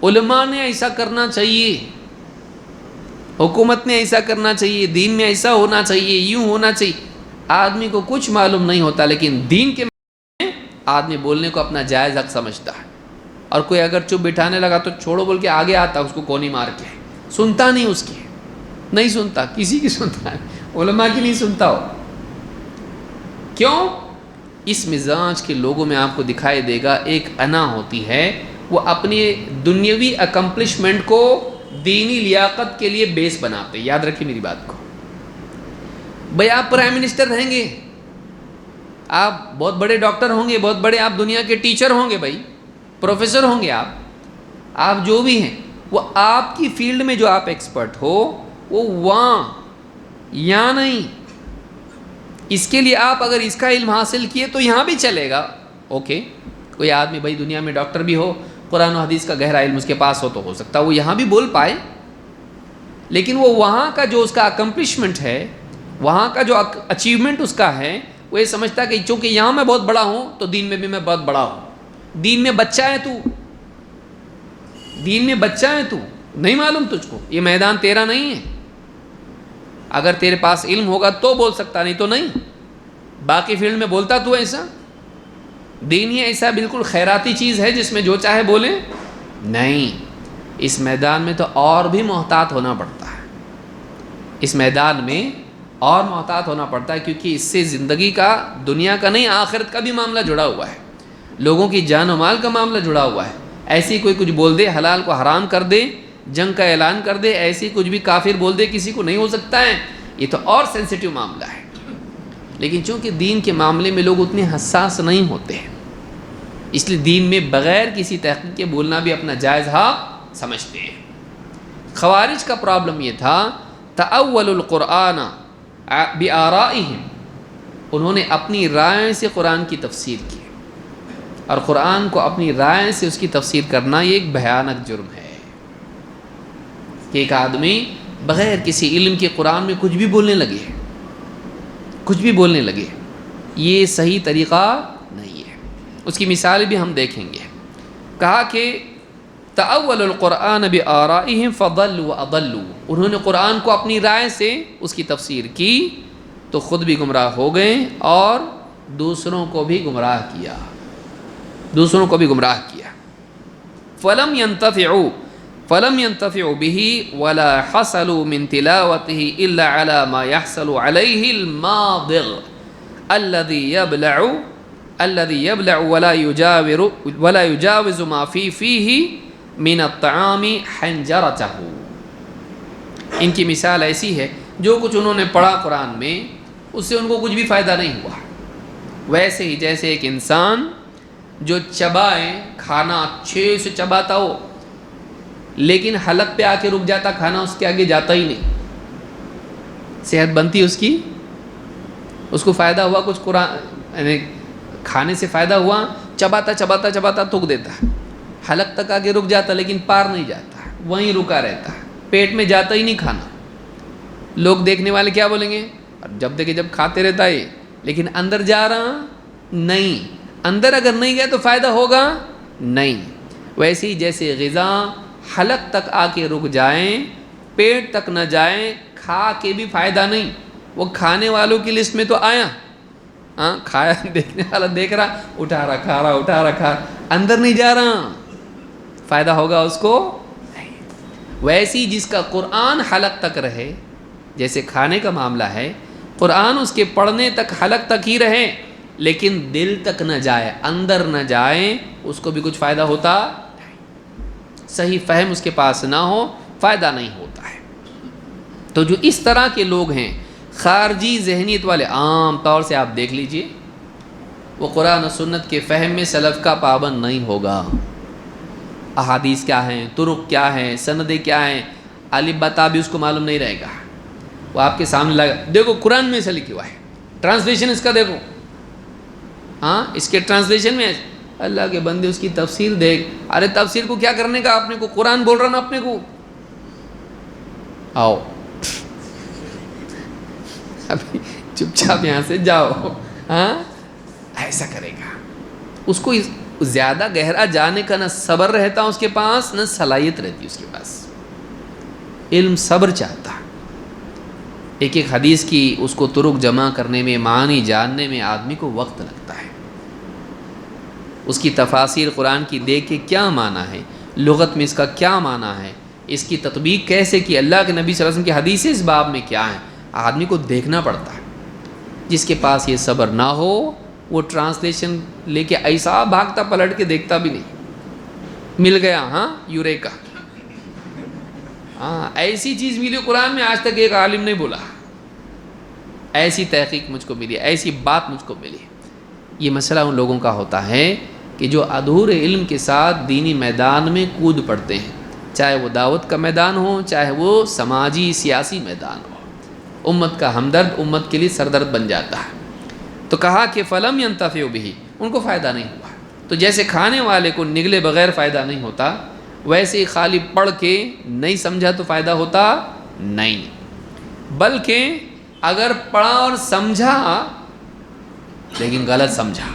علماء نے ایسا کرنا چاہیے، حکومت نے ایسا کرنا چاہیے، دین میں ایسا ہونا چاہیے، یوں ہونا چاہیے۔ آدمی کو کچھ معلوم نہیں ہوتا، لیکن دین کے میں آدمی بولنے کو اپنا جائز حق سمجھتا ہے، اور کوئی اگر چپ بٹھانے لگا تو چھوڑو بول کے آگے آتا، اس کو کونی مار کے، سنتا نہیں، اس کی نہیں سنتا، کسی کی سنتا ہے، علماء کی نہیں سنتا ہو۔ کیوں؟ اس مزاج کے لوگوں میں آپ کو دکھائی دے گا ایک انا ہوتی ہے، وہ اپنی دنیاوی اکمپلشمنٹ کو دینی لیاقت کے لیے بیس بناتے۔ یاد رکھیے میری بات کو، بھئی آپ پرائم منسٹر رہیں گے، آپ بہت بڑے ڈاکٹر ہوں گے، بہت بڑے آپ دنیا کے ٹیچر ہوں گے، بھائی پروفیسر ہوں گے، آپ جو بھی ہیں، وہ آپ کی فیلڈ میں جو آپ ایکسپرٹ ہو وہ وہاں یہاں نہیں۔ اس کے لیے آپ اگر اس کا علم حاصل کیے تو یہاں بھی چلے گا، اوکے۔ کوئی آدمی بھائی دنیا میں ڈاکٹر بھی ہو، قرآن و حدیث کا گہرا علم اس کے پاس ہو تو ہو سکتا ہے وہ یہاں بھی بول پائے، لیکن وہ وہاں کا جو اس کا اکمپلشمنٹ ہے، وہاں کا جو اچیومنٹ اس کا ہے، وہ یہ سمجھتا ہے کہ چونکہ یہاں میں بہت بڑا ہوں تو دین میں بھی میں بہت بڑا ہوں۔ دین میں بچہ ہے تو، دین میں بچہ ہے تو، نہیں معلوم تجھ کو، یہ میدان تیرا نہیں ہے۔ اگر تیرے پاس علم ہوگا تو بول سکتا، نہیں تو نہیں۔ باقی فیلڈ میں بولتا تو ایسا، دین ہی ایسا بالکل خیراتی چیز ہے جس میں جو چاہے بولے، نہیں۔ اس میدان میں تو اور بھی محتاط ہونا پڑتا ہے، اس میدان میں اور محتاط ہونا پڑتا ہے، کیونکہ اس سے زندگی کا، دنیا کا نہیں آخرت کا بھی معاملہ جڑا ہوا ہے، لوگوں کی جان و مال کا معاملہ جڑا ہوا ہے۔ ایسی کوئی کچھ بول دے، حلال کو حرام کر دے، جنگ کا اعلان کر دے، ایسی کچھ بھی کافر بول دے، کسی کو نہیں ہو سکتا ہے، یہ تو اور سینسیٹیو معاملہ ہے۔ لیکن چونکہ دین کے معاملے میں لوگ اتنے حساس نہیں ہوتے ہیں، اس لیے دین میں بغیر کسی تحقیق کے بولنا بھی اپنا جائز حق سمجھتے ہیں۔ خوارج کا پرابلم یہ تھا، تأول القرآن بآرائہم، انہوں نے اپنی رائے سے قرآن کی تفسیر کی، اور قرآن کو اپنی رائے سے اس کی تفسیر کرنا یہ ایک بھیانک جرم ہے کہ ایک آدمی بغیر کسی علم کے قرآن میں کچھ بھی بولنے لگے، کچھ بھی بولنے لگے، یہ صحیح طریقہ نہیں ہے۔ اس کی مثال بھی ہم دیکھیں گے۔ کہا کہ تأول القرآن بآرائہم فضلوا واضلوا، انہوں نے قرآن کو اپنی رائے سے اس کی تفسیر کی تو خود بھی گمراہ ہو گئے اور دوسروں کو بھی گمراہ کیا، دوسروں کو بھی گمراہ کیا۔ فلم ينتفعوا به ولا حصلوا من تلاوته الا على ما يحصل عليه الماضغ الذي يبلع ولا يجاوز ما فيه من الطعام حنجرته۔ ان کی مثال ایسی ہے، جو کچھ انہوں نے پڑھا قرآن میں، اس سے ان کو کچھ بھی فائدہ نہیں ہوا، ویسے ہی جیسے ایک انسان جو چبائے، کھانا اچھے سے چباتا ہو لیکن حلق پہ آ کے رک جاتا، کھانا اس کے آگے جاتا ہی نہیں، صحت بنتی اس کی، اس کو فائدہ ہوا کچھ، قرآن یعنی کھانے سے فائدہ ہوا، چباتا چباتا چباتا تھوک دیتا، حلق تک آگے رک جاتا لیکن پار نہیں جاتا، وہیں رکا رہتا، پیٹ میں جاتا ہی نہیں کھانا۔ لوگ دیکھنے والے کیا بولیں گے؟ جب دیکھے جب کھاتے رہتا ہے لیکن اندر جا رہا نہیں، اندر اگر نہیں گیا تو فائدہ ہوگا نہیں۔ ویسے ہی جیسے غذا حلق تک آ کے رک جائیں، پیٹ تک نہ جائیں، کھا کے بھی فائدہ نہیں، وہ کھانے والوں کی لسٹ میں تو آیا، ہاں کھایا، دیکھنے والا دیکھ رہا، اٹھا رہا کھا رہا، اٹھا رہا کھا رہا، اندر نہیں جا رہا، فائدہ ہوگا اس کو نہیں۔ ویسی جس کا قرآن حلق تک رہے، جیسے کھانے کا معاملہ ہے، قرآن اس کے پڑھنے تک حلق تک ہی رہے لیکن دل تک نہ جائے، اندر نہ جائے، اس کو بھی کچھ فائدہ ہوتا نہیں، صحیح فہم اس کے پاس نہ ہو، فائدہ نہیں ہوتا ہے۔ تو جو اس طرح کے لوگ ہیں، خارجی ذہنیت والے، عام طور سے آپ دیکھ لیجئے، وہ قرآن و سنت کے فہم میں سلف کا پابند نہیں ہوگا۔ احادیث کیا ہیں، طرق کیا ہیں، سندیں کیا ہیں، الف بتا بھی اس کو معلوم نہیں رہے گا، وہ آپ کے سامنے لگا، دیکھو قرآن میں سے لکھا ہوا ہے، ٹرانسلیشن اس کا دیکھو، ہاں اس کے ٹرانسلیشن میں اللہ کے بندے اس کی تفسیر دیکھ، ارے تفسیر کو کیا کرنے کا آپ نے کو، قرآن بول رہا نا اپنے کو، آؤ ابھی چپ چاپ یہاں سے جاؤ، ہاں ایسا کرے گا، اس کو زیادہ گہرا جانے کا نہ صبر رہتا اس کے پاس، نہ صلاحیت رہتی اس کے پاس۔ علم صبر چاہتا، ایک ایک حدیث کی اس کو طرق جمع کرنے میں، معنی جاننے میں آدمی کو وقت لگتا ہے، اس کی تفاسیر قرآن کی دیکھ کے کیا معنی ہے، لغت میں اس کا کیا معنی ہے، اس کی تطبیق کیسے کی، اللہ کے نبی صلی اللہ علیہ وسلم کی حدیثیں اس باب میں کیا ہیں، آدمی کو دیکھنا پڑتا ہے۔ جس کے پاس یہ صبر نہ ہو وہ ٹرانسلیشن لے کے ایسا بھاگتا پلٹ کے دیکھتا بھی نہیں، مل گیا ہاں یوریکا، ہاں ایسی چیز ملی قرآن میں آج تک ایک عالم نہیں بولا، ایسی تحقیق مجھ کو ملی، ایسی بات مجھ کو ملی۔ یہ مسئلہ ان لوگوں کا ہوتا ہے کہ جو ادھورے علم کے ساتھ دینی میدان میں کود پڑتے ہیں، چاہے وہ دعوت کا میدان ہو، چاہے وہ سماجی سیاسی میدان ہو، امت کا ہمدرد امت کے لیے سردرد بن جاتا ہے۔ تو کہا کہ فلم ينتفعوا به، ان کو فائدہ نہیں ہوا۔ تو جیسے کھانے والے کو نگلے بغیر فائدہ نہیں ہوتا، ویسے ہی خالی پڑھ کے نہیں سمجھا تو فائدہ ہوتا نہیں، بلکہ اگر پڑھا اور سمجھا لیکن غلط سمجھا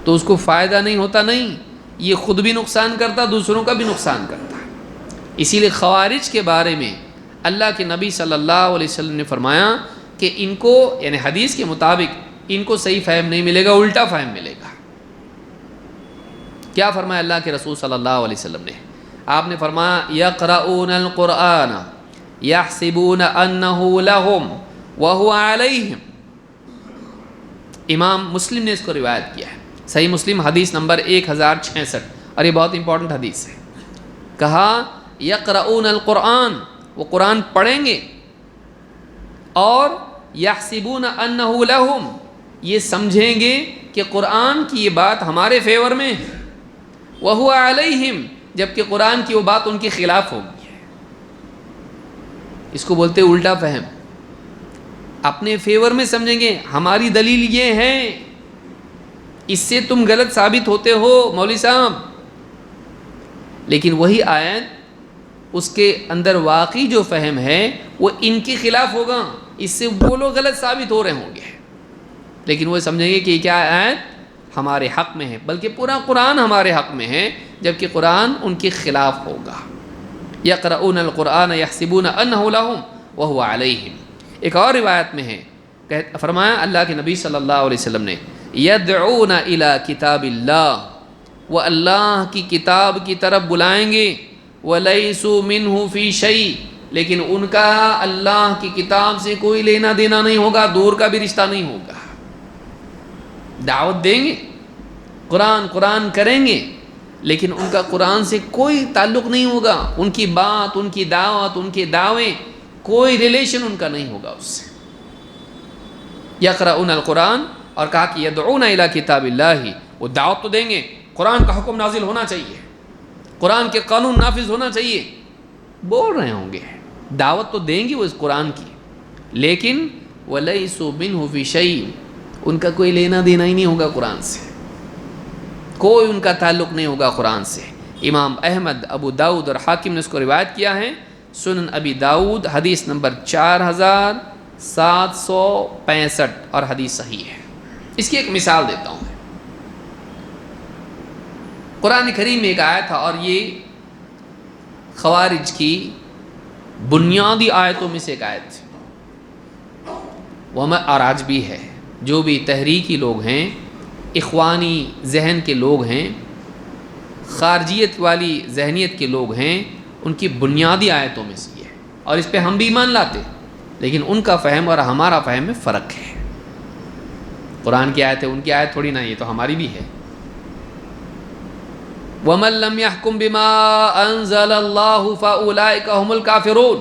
تو اس کو فائدہ نہیں ہوتا، نہیں، یہ خود بھی نقصان کرتا، دوسروں کا بھی نقصان کرتا۔ اسی لیے خوارج کے بارے میں اللہ کے نبی صلی اللہ علیہ وسلم نے فرمایا کہ ان کو، یعنی حدیث کے مطابق، ان کو صحیح فہم نہیں ملے گا، الٹا فہم ملے گا۔ کیا فرمایا اللہ کے رسول صلی اللہ علیہ وسلم نے؟ آپ نے فرمایا یقرؤون القرآن یحسبون انہ لہم وہو علیہم۔ امام مسلم نے اس کو روایت کیا ہے، صحیح مسلم حدیث نمبر 1066، اور یہ بہت امپورٹنٹ حدیث ہے۔ کہا یقرؤون القرآن، وہ قرآن پڑھیں گے، اور یحسبون انہ لہم، یہ سمجھیں گے کہ قرآن کی یہ بات ہمارے فیور میں ہے، وہو علیہم، جبکہ قرآن کی وہ بات ان کے خلاف ہوگی۔ اس کو بولتے الٹا فہم، اپنے فیور میں سمجھیں گے، ہماری دلیل یہ ہے، اس سے تم غلط ثابت ہوتے ہو مولوی صاحب، لیکن وہی آیت اس کے اندر واقعی جو فہم ہے وہ ان کے خلاف ہوگا، اس سے وہ لوگ غلط ثابت ہو رہے ہوں گے، لیکن وہ سمجھیں گے کہ یہ کیا آیت ہمارے حق میں ہے، بلکہ پورا قرآن ہمارے حق میں ہے، جبکہ قرآن ان کے خلاف ہوگا۔ یقرؤون القرآن یحسبون انہ لہم وہو علیہم۔ ایک اور روایت میں ہے، فرمایا اللہ کے نبی صلی اللہ علیہ وسلم نے، یدعون الی کتاب اللہ، وہ اللہ کی کتاب کی طرف بلائیں گے، وَلَيْسُوا مِنْهُ فِي شَيْءٍ، لیکن ان کا اللہ کی کتاب سے کوئی لینا دینا نہیں ہوگا، دور کا بھی رشتہ نہیں ہوگا۔ دعوت دیں گے، قرآن کریں گے، لیکن ان کا قرآن سے کوئی تعلق نہیں ہوگا، ان کی بات، ان کی دعوت، ان کے دعوے، کوئی ریلیشن ان کا نہیں ہوگا اس سے۔ یقرؤون القرآن اور کہا کہ یدعون الی کتاب اللہ، وہ دعوت تو دیں گے، قرآن کا حکم نازل ہونا چاہیے، قرآن کے قانون نافذ ہونا چاہیے، بول رہے ہوں گے، دعوت تو دیں گے وہ اس قرآن کی، لیکن وَلَيْسُوا مِنْهُ فِي شَيْءٍ، ان کا کوئی لینا دینا ہی نہیں ہوگا قرآن سے، کوئی ان کا تعلق نہیں ہوگا قرآن سے۔ امام احمد، ابو داؤد اور حاکم نے اس کو روایت کیا ہے، سنن ابی داؤد حدیث نمبر 4765 اور حدیث صحیح ہے۔ اس کی ایک مثال دیتا ہوں میں، قرآن کریم میں ایک آیت تھا، اور یہ خوارج کی بنیادی آیتوں میں سے ایک آیت تھی، اور آج بھی ہے، جو بھی تحریکی لوگ ہیں، اخوانی ذہن کے لوگ ہیں، خارجیت والی ذہنیت کے لوگ ہیں، ان کی بنیادی آیتوں میں سے یہ ہے، اور اس پہ ہم بھی ایمان لاتے، لیکن ان کا فہم اور ہمارا فہم میں فرق ہے۔ قرآن کی آیت ہے، ان کی آیت تھوڑی نہ، یہ تو ہماری بھی ہے۔ وَمَن لَّمْ يَحْكُم بِمَا أَنزَلَ اللَّهُ فَأُولَٰئِكَ هُمُ الْكَافِرُونَ،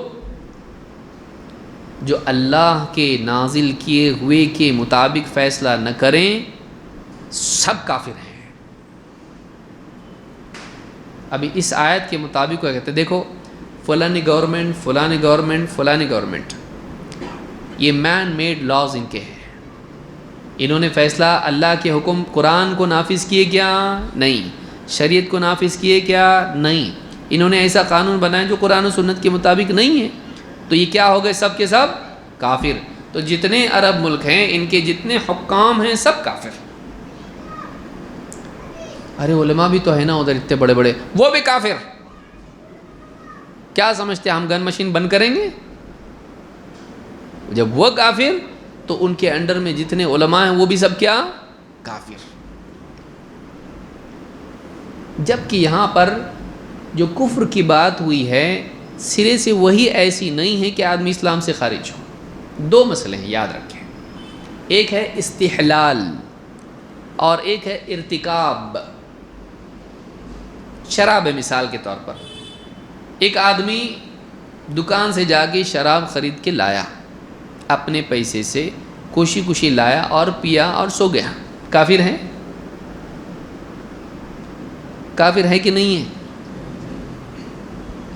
جو اللہ کے نازل کیے ہوئے کے مطابق فیصلہ نہ کریں، سب کافر ہیں۔ ابھی اس آیت کے مطابق کیا کہتے ہیں، دیکھو فلانی گورنمنٹ، فلانی گورنمنٹ، فلانی گورنمنٹ، یہ مین میڈ لاز ان کے ہیں، انہوں نے فیصلہ اللہ کے حکم قرآن کو نافذ کیے کیا؟ نہیں۔ شریعت کو نافذ کیے کیا؟ نہیں۔ انہوں نے ایسا قانون بنایا جو قرآن و سنت کے مطابق نہیں ہے، تو یہ کیا ہو گئے؟ سب کے سب کافر۔ تو جتنے عرب ملک ہیں، ان کے جتنے حکام ہیں، سب کافر۔ ارے علماء بھی تو ہے نا ادھر اتنے بڑے بڑے، وہ بھی کافر۔ کیا سمجھتے ہیں ہم گن مشین بند کریں گے؟ جب وہ کافر تو ان کے انڈر میں جتنے علماء ہیں وہ بھی سب کیا؟ کافر۔ جبکہ یہاں پر جو کفر کی بات ہوئی ہے، سرے سے وہی ایسی نہیں ہے کہ آدمی اسلام سے خارج ہو۔ دو مسئلے ہیں، یاد رکھیں، ایک ہے استحلال اور ایک ہے ارتکاب۔ شراب ہے، مثال کے طور پر ایک آدمی دکان سے جا کے شراب خرید کے لایا، اپنے پیسے سے خوشی خوشی لایا اور پیا اور سو گیا، کافر ہے؟ کافر ہے کہ نہیں ہے؟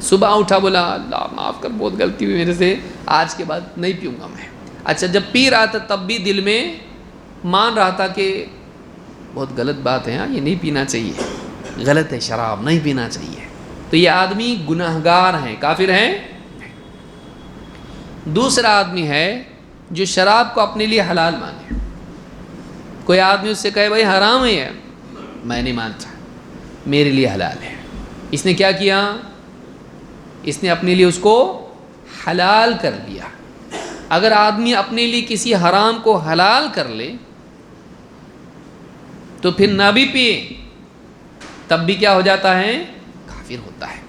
صبح اٹھا بولا اللہ معاف کر، بہت غلطی ہوئی میرے سے، آج کے بعد نہیں پیوں گا میں۔ اچھا، جب پی رہا تھا تب بھی دل میں مان رہا تھا کہ بہت غلط بات ہے، ہاں یہ نہیں پینا چاہیے، غلط ہے، شراب نہیں پینا چاہیے، تو یہ آدمی گناہگار ہیں، کافر ہیں؟ دوسرا آدمی ہے جو شراب کو اپنے لیے حلال مانے۔ کوئی آدمی اس سے کہے بھائی حرام ہے، میں نہیں مانتا، میرے لیے حلال ہے۔ اس نے کیا کیا؟ اس نے اپنے لیے اس کو حلال کر لیا۔ اگر آدمی اپنے لیے کسی حرام کو حلال کر لے تو پھر نہ بھی پیے تب بھی کیا ہو جاتا ہے؟ کافر ہوتا ہے۔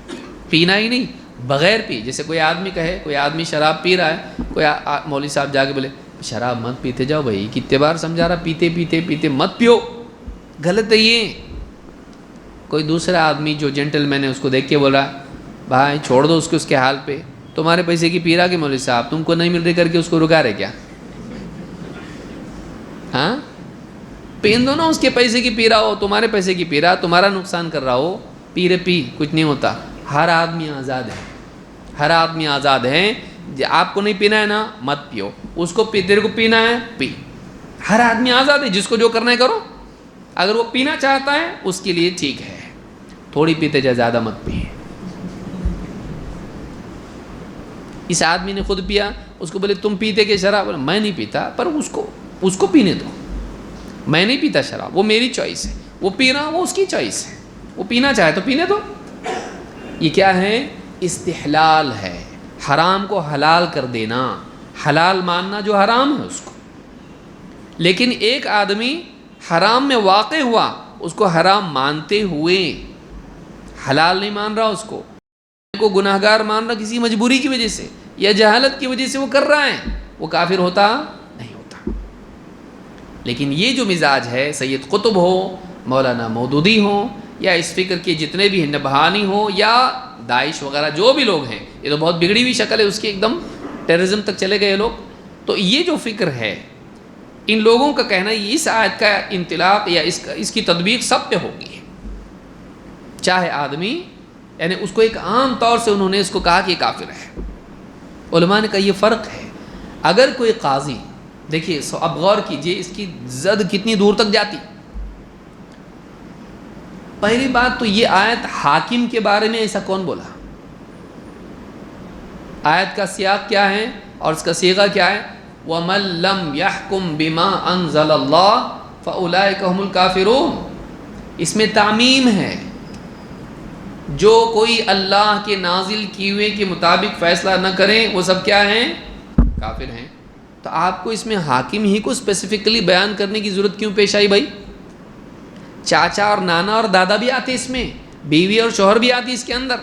پینا ہی نہیں، بغیر پی، جیسے کوئی آدمی کہے، کوئی آدمی شراب پی رہا ہے، کوئی مولوی صاحب جا کے بولے شراب مت پیتے جاؤ بھائی، کتنے بار سمجھا رہا، پیتے پیتے پیتے مت پیو، غلط ہے یہ۔ کوئی دوسرا آدمی جو جینٹل مین ہے اس کو دیکھ کے بولا بھائی چھوڑ دو اس کے حال پہ، تمہارے پیسے کی پی رہا کہ مولوی صاحب تم کو نہیں مل رہی کر کے اس کو رکا رہے کیا؟ ہاں، پین دو نا، اس کے پیسے کی پی رہا ہو، تمہارے پیسے کی پی رہا، تمہارا نقصان کر رہا ہو، پی رہے پی، کچھ نہیں ہوتا۔ ہر آدمی آزاد ہے، ہر آدمی آزاد ہے۔ آپ کو نہیں پینا ہے نا، مت پیو، اس کو تیرے کو پینا ہے پی، ہر آدمی آزاد ہے، جس کو جو کرنا ہے کرو۔ اگر وہ پینا چاہتا ہے اس کے لیے ٹھیک ہے، تھوڑی پیتے جا، زیادہ مت پیے۔ اس آدمی نے خود پیا، اس کو بولے تم پیتے کہ شراب؟ بولے میں نہیں پیتا، پر اس کو پینے دو، میں نہیں پیتا شراب، وہ میری چوائس ہے، وہ پی رہا وہ اس کی چوائس ہے، وہ پینا چاہے تو پینے دو۔ یہ کیا ہے؟ استحلال ہے، حرام کو حلال کر دینا، حلال ماننا جو حرام ہے اس کو۔ لیکن ایک آدمی حرام میں واقع ہوا، اس کو حرام مانتے ہوئے حلال نہیں مان رہا، اس کو گناہگار مان رہا، کسی مجبوری کی وجہ سے یا جہالت کی وجہ سے وہ کر رہا ہے، وہ کافر ہوتا نہیں ہوتا۔ لیکن یہ جو مزاج ہے، سید قطب ہو، مولانا مودودی ہوں، یا اس فکر کے جتنے بھی نبہانی ہوں، یا داعش وغیرہ جو بھی لوگ ہیں، یہ تو بہت بگڑی ہوئی شکل ہے اس کی، ایک دم ٹیررزم تک چلے گئے لوگ۔ تو یہ جو فکر ہے ان لوگوں کا کہنا ہے اس آیت کا انطلاق یا اس کی تطبیق سب پہ ہوگی، چاہے آدمی، یعنی اس کو ایک عام طور سے انہوں نے اس کو کہا کہ یہ کافر ہے۔ علماء نے کہا یہ فرق ہے، اگر کوئی قاضی، دیکھیے اب غور کیجئے اس کی زد کتنی دور تک جاتی۔ پہلی بات تو یہ آیت حاکم کے بارے میں ایسا کون بولا؟ آیت کا سیاق کیا ہے اور اس کا صیغہ کیا ہے؟ وَمَن لَّمْ يَحْكُمْ بِمَا أَنزَلَ اللَّهُ فَأُولَٰئِكَ هُمُ الْكَافِرُونَ، اس میں تعمیم ہے، جو کوئی اللہ کے نازل کیے کے مطابق فیصلہ نہ کریں وہ سب کیا ہیں؟ کافر ہیں۔ تو آپ کو اس میں حاکم ہی کو اسپیسیفکلی بیان کرنے کی ضرورت کیوں پیش آئی بھائی؟ چاچا اور نانا اور دادا بھی آتے اس میں، بیوی اور شوہر بھی آتی اس کے اندر۔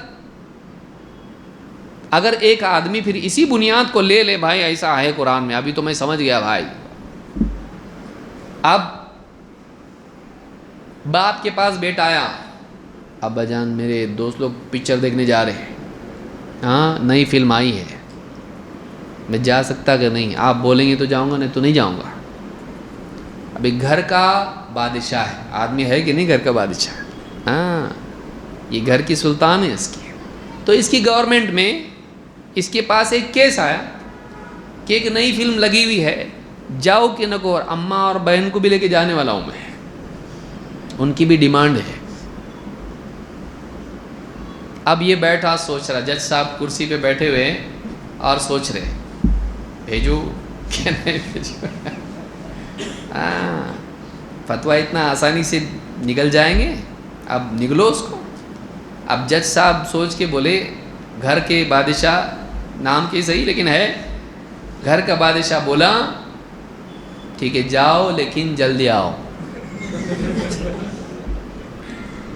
اگر ایک آدمی پھر اسی بنیاد کو لے لے بھائی ایسا ہے قرآن میں، ابھی تو میں سمجھ گیا بھائی، اب باپ کے پاس بیٹا آیا، ابا جان میرے دوست لوگ پکچر دیکھنے جا رہے ہیں، ہاں نئی فلم آئی ہے، میں جا سکتا کہ نہیں؟ آپ بولیں گے تو جاؤں گا، نہیں تو نہیں جاؤں گا۔ ابھی گھر کا بادشاہ ہے، آدمی ہے کہ نہیں گھر کا بادشاہ؟ ہاں، یہ گھر کی سلطان ہے اس کی۔ تو اس کی گورنمنٹ میں اس کے پاس ایک کیس آیا کہ ایک نئی فلم لگی ہوئی ہے، جاؤ کہ نہ کو، اور اماں اور بہن کو بھی لے کے جانے والا ہوں میں، ان کی بھی ڈیمانڈ ہے۔ اب یہ بیٹھا سوچ رہا، جج صاحب کرسی پہ بیٹھے ہوئے اور سوچ رہے بھیجو کہ نہیں بھیجو۔ فتویٰ اتنا آسانی سے نکل جائیں گے؟ اب نگلو اس کو۔ اب جج صاحب سوچ کے بولے، گھر کے بادشاہ نام کی صحیح لیکن ہے گھر کا بادشاہ، بولا ٹھیک ہے جاؤ لیکن جلدی آؤ۔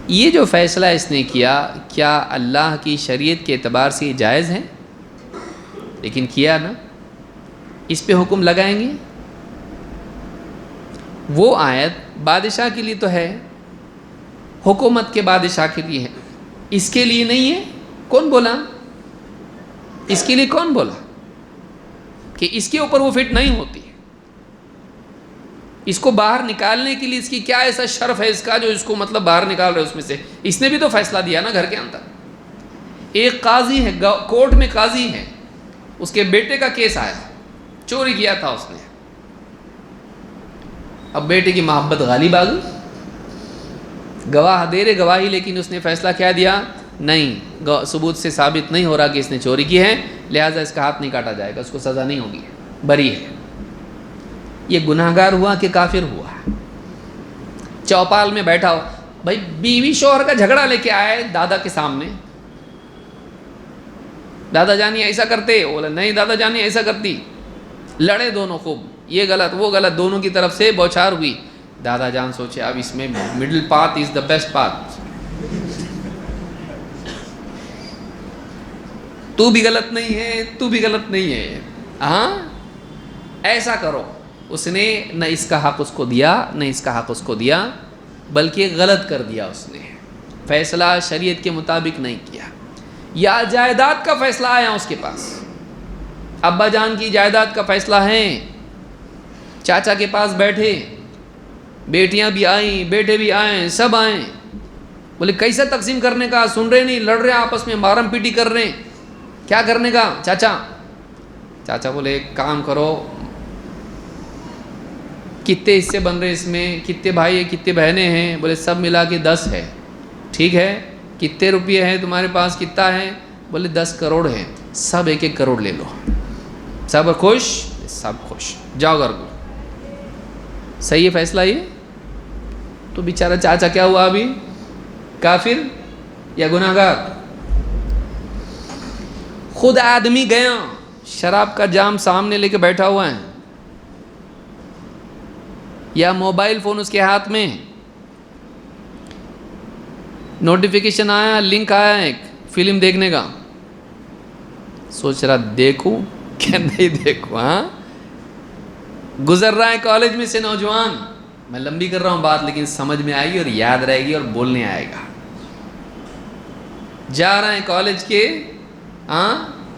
یہ جو فیصلہ اس نے کیا، کیا اللہ کی شریعت کے اعتبار سے یہ جائز ہے؟ لیکن کیا نا، اس پہ حکم لگائیں گے؟ وہ آیت بادشاہ کے لیے تو ہے، حکومت کے بادشاہ کے لیے ہے، اس کے لیے نہیں ہے۔ کون بولا؟ اس کے لیے کون بولا کہ اس کے اوپر وہ فٹ نہیں ہوتی؟ اس کو باہر نکالنے کے لیے اس کی کیا ایسا شرف ہے اس کا جو اس کو مطلب باہر نکال رہے اس میں سے؟ اس نے بھی تو فیصلہ دیا نا گھر کے اندر۔ ایک قاضی ہے، کورٹ میں قاضی ہے، اس کے بیٹے کا کیس آیا، چوری کیا تھا اس نے۔ اب بیٹے کی محبت غالب آ گئی، گواہ دے رہے گواہی، لیکن اس نے فیصلہ کیا دیا؟ نہیں، ثبوت سے ثابت نہیں ہو رہا کہ اس نے چوری کی ہے، لہٰذا اس کا ہاتھ نہیں کاٹا جائے گا، اس کو سزا نہیں ہوگی، بری ہے۔ یہ گناہگار ہوا کہ کافر ہوا؟ چوپال میں بیٹھا ہو بھائی، بیوی شوہر کا جھگڑا لے کے آئے دادا کے سامنے، دادا جانی ایسا کرتے، بولا نہیں دادا جانی ایسا کرتی، لڑے دونوں خوب، یہ غلط وہ غلط، دونوں کی طرف سے بوچھار ہوئی۔ دادا جان سوچے اب اس میں middle path is the best path, تو بھی غلط نہیں ہے تو بھی غلط نہیں ہے، ہاں ایسا کرو۔ اس نے نہ اس کا حق اس کو دیا نہ اس کا حق اس کو دیا، بلکہ غلط کر دیا، اس نے فیصلہ شریعت کے مطابق نہیں کیا۔ یا جائیداد کا فیصلہ آیا اس کے پاس، ابا جان کی جائیداد کا فیصلہ ہے، چاچا کے پاس بیٹھے، بیٹیاں بھی آئیں بیٹے بھی آئیں سب آئیں، بولے کیسا تقسیم کرنے کا؟ سن رہے نہیں، لڑ رہے آپس میں، مارم پیٹی کر رہے ہیں، کیا کرنے کا چاچا بولے ایک کام کرو، کتنے حصے بن رہے اس میں، کتنے بھائی ہیں کتنے بہنیں ہیں؟ بولے سب ملا کے 10 ہے۔ ٹھیک ہے، کتنے روپئے ہیں تمہارے پاس، کتنا ہے؟ بولے 10 کروڑ ہیں، سب 1-1 کروڑ لے لو، سب خوش؟ سب خوش، جاؤ گھر کو۔ صحیح ہے فیصلہ یہ؟ تو بیچارہ چاچا کیا ہوا ابھی؟ کافر یا گناہگار؟ خود آدمی گیا، شراب کا جام سامنے لے کے بیٹھا ہوا ہے، یا موبائل فون اس کے ہاتھ میں، نوٹیفیکیشن آیا، لنک آیا ایک فلم دیکھنے کا، سوچ رہا دیکھوں کہ نہیں دیکھوں؟ ہاں، گزر رہا ہے کالج میں سے نوجوان، میں لمبی کر رہا ہوں بات لیکن سمجھ میں آئے گی اور یاد رہے گی اور بولنے آئے گا۔ جا رہے ہیں کالج کے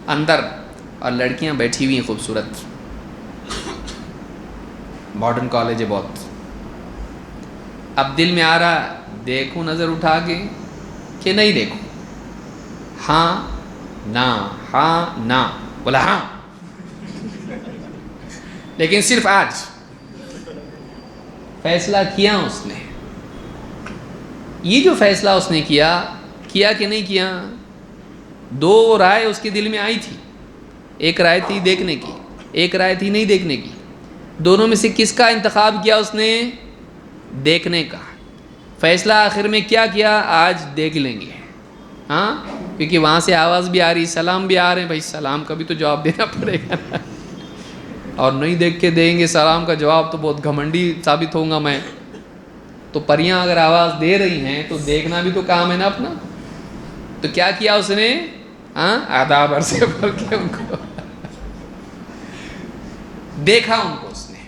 اندر اور لڑکیاں بیٹھی ہوئی ہیں خوبصورت، ماڈرن کالج ہے بہت. اب دل میں آ رہا دیکھوں نظر اٹھا کے کہ نہیں دیکھوں, ہاں نہ ہاں نہ, بولا ہاں, لیکن صرف آج فیصلہ کیا اس نے. یہ جو فیصلہ اس نے کیا کہ نہیں کیا؟ دو رائے اس کے دل میں آئی تھی, ایک رائے تھی دیکھنے کی, ایک رائے تھی نہیں دیکھنے کی. دونوں میں سے کس کا انتخاب کیا اس نے؟ دیکھنے کا. فیصلہ آخر میں کیا کیا؟ آج دیکھ لیں گے. ہاں, کیونکہ وہاں سے آواز بھی آ رہی, سلام بھی آ رہے ہیں, بھائی سلام کا بھی تو جواب دینا پڑے گا نا. اور نہیں دیکھ کے دیں گے سلام کا جواب تو بہت گھمنڈی ثابت ہوں گا میں. تو پریاں اگر آواز دے رہی ہیں تو دیکھنا بھی تو کام ہے نا اپنا. تو کیا کیا اس نے؟ ہاں, آداب عرصے پر کے ان کو دیکھا, ان کو اس نے.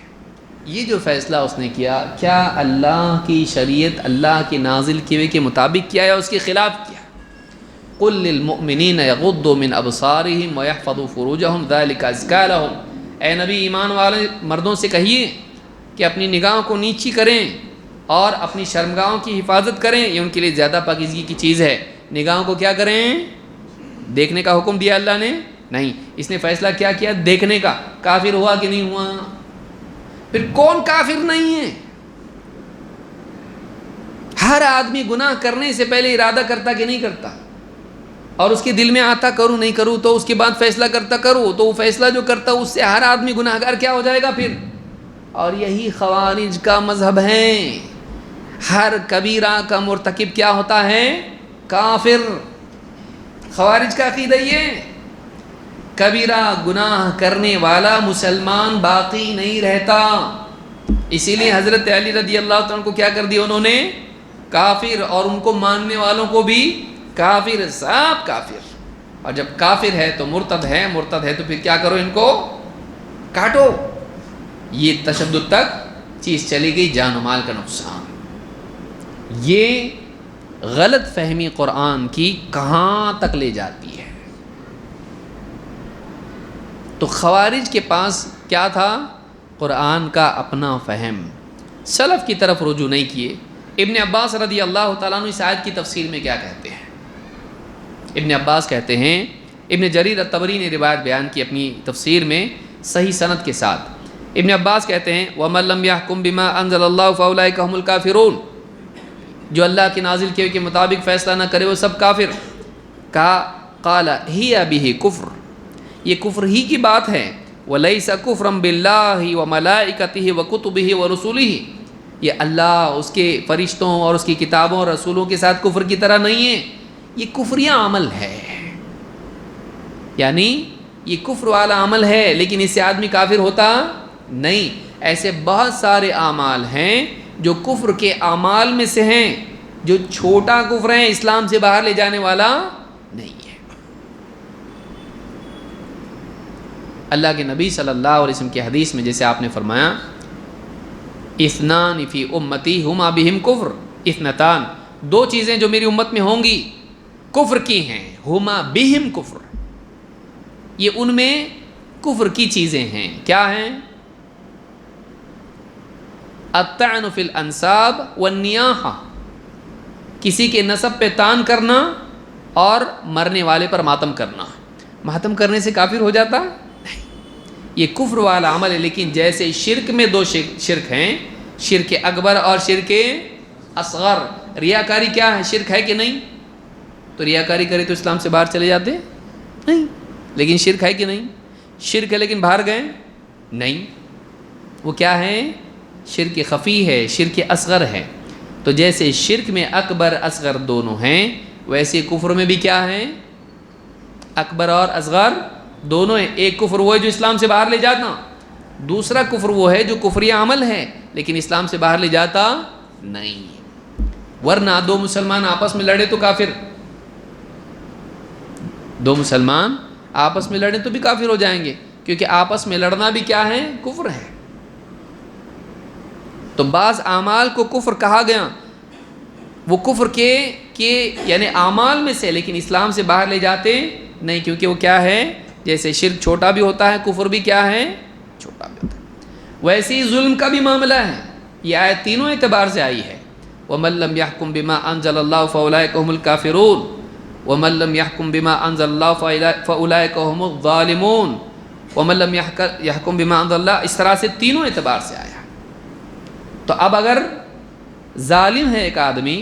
یہ جو فیصلہ اس نے کیا, کیا اللہ کی شریعت, اللہ کی نازل کیے کے مطابق کیا یا اس کے خلاف کیا؟ قل للمؤمنین یغضوا من ابصارہم ویحفظوا فروجہم ذلک ازکی لہم. اے نبی, ایمان والے مردوں سے کہیے کہ اپنی نگاہوں کو نیچی کریں اور اپنی شرمگاہوں کی حفاظت کریں, یہ ان کے لیے زیادہ پاکیزگی کی چیز ہے. نگاہوں کو کیا کریں؟ دیکھنے کا حکم دیا اللہ نے؟ نہیں. اس نے فیصلہ کیا کیا؟ دیکھنے کا. کافر ہوا کہ نہیں ہوا؟ پھر کون کافر نہیں ہے؟ ہر آدمی گناہ کرنے سے پہلے ارادہ کرتا کہ نہیں کرتا, اور اس کے دل میں آتا کروں نہیں کروں, تو اس کے بعد فیصلہ کرتا کروں, تو وہ فیصلہ جو کرتا اس سے ہر آدمی گناہ گار کیا ہو جائے گا پھر. اور یہی خوارج کا مذہب ہے. ہر کبیرہ کا مرتکب کیا ہوتا ہے؟ کافر. خوارج کا عقیدہ یہ, کبیرہ گناہ کرنے والا مسلمان باقی نہیں رہتا. اسی لیے حضرت علی رضی اللہ عنہ کو کیا کر دیا انہوں نے؟ کافر. اور ان کو ماننے والوں کو بھی کافر, سب کافر. اور جب کافر ہے تو مرتد ہے, مرتد ہے تو پھر کیا کرو؟ ان کو کاٹو. یہ تشدد تک چیز چلی گئی, جان و مال کا نقصان. یہ غلط فہمی قرآن کی کہاں تک لے جاتی ہے. تو خوارج کے پاس کیا تھا؟ قرآن کا اپنا فہم. سلف کی طرف رجوع نہیں کیے. ابن عباس رضی اللہ تعالیٰ عنہ اس آیت کی تفسیر میں کیا کہتے ہیں؟ ابن عباس کہتے ہیں, ابن جریر الطبری نے روایت بیان کی اپنی تفسیر میں صحیح سند کے ساتھ. ابن عباس کہتے ہیں وَمَن لَمْ يَحْكُمْ بِمَا أَنزَلَ اللَّهُ فَأُولَٰئِكَ هُمُ الْكَافِرُونَ. جو اللہ کی نازل کیے کے مطابق فیصلہ نہ کرے وہ سب کافر. کہا قال هِيَ بِهِ کفر, یہ کفر ہی کی بات ہے. وَلَيْسَ كُفْرًا بِاللَّهِ وَمَلَائِكَتِهِ وَكُتُبِهِ وَرُسُلِهِ, یہ اللہ, اس کے فرشتوں اور اس کی کتابوں اور رسولوں کے ساتھ کفر کی طرح نہیں ہے. یہ کفریہ عمل ہے, یعنی یہ کفر والا عمل ہے, لیکن اس سے آدمی کافر ہوتا نہیں. ایسے بہت سارے اعمال ہیں جو کفر کے اعمال میں سے ہیں, جو چھوٹا کفر ہے, اسلام سے باہر لے جانے والا نہیں ہے. اللہ کے نبی صلی اللہ علیہ وسلم کی حدیث میں جیسے آپ نے فرمایا اثنان فی امتی ہما بہم کفر, اثنتان, دو چیزیں جو میری امت میں ہوں گی کفر کی ہیں, ہما بہم کفر, یہ ان میں کفر کی چیزیں ہیں. کیا ہیں؟ الطعن فی الانساب والنیاحہ, کسی کے نسب پہ طعن کرنا اور مرنے والے پر ماتم کرنا. ماتم کرنے سے کافر ہو جاتا نہیں, یہ کفر والا عمل ہے. لیکن جیسے شرک میں دو شرک ہیں, شرک اکبر اور شرک اصغر. ریاکاری کیا ہے؟ شرک ہے کہ نہیں؟ تو ریاکاری کرے تو اسلام سے باہر چلے جاتے نہیں. لیکن شرک ہے کہ نہیں؟ شرک ہے لیکن باہر گئے نہیں. وہ کیا ہے؟ شرک خفی ہے, شرک اصغر ہے. تو جیسے شرک میں اکبر اصغر دونوں ہیں, ویسے کفر میں بھی کیا ہے؟ اکبر اور اصغر دونوں ہیں. ایک کفر وہ ہے جو اسلام سے باہر لے جاتا, دوسرا کفر وہ ہے جو کفری عمل ہے لیکن اسلام سے باہر لے جاتا نہیں. ورنہ دو مسلمان آپس میں لڑے تو کافر, دو مسلمان آپس میں لڑیں تو بھی کافر ہو جائیں گے, کیونکہ آپس میں لڑنا بھی کیا ہے؟ کفر ہے. تو بعض اعمال کو کفر کہا گیا, وہ کفر کے یعنی اعمال میں سے, لیکن اسلام سے باہر لے جاتے نہیں, کیونکہ وہ کیا ہے؟ جیسے شرک چھوٹا بھی ہوتا ہے, کفر بھی کیا ہے؟ چھوٹا بھی ہوتا ہے. ویسے ہی ظلم کا بھی معاملہ ہے. یہ آیت تینوں اعتبار سے آئی ہے. وَمَن لَّمْ يَحْكُم بِمَا أَنزَلَ اللَّهُ فَأُولَٰئِكَ هُمُ الْكَافِرُونَ وَمَن لَّمْ يَحْكُم بِمَا أَنزَلَ اللَّهُ فَأُولَٰئِكَ هُمُ الظَّالِمُونَ وَمَن لَّمْ يَحْكُم بِمَا أَنزَلَ اللَّهُ. اس طرح سے تینوں اعتبار سے آیا. تو اب اگر ظالم ہے ایک آدمی،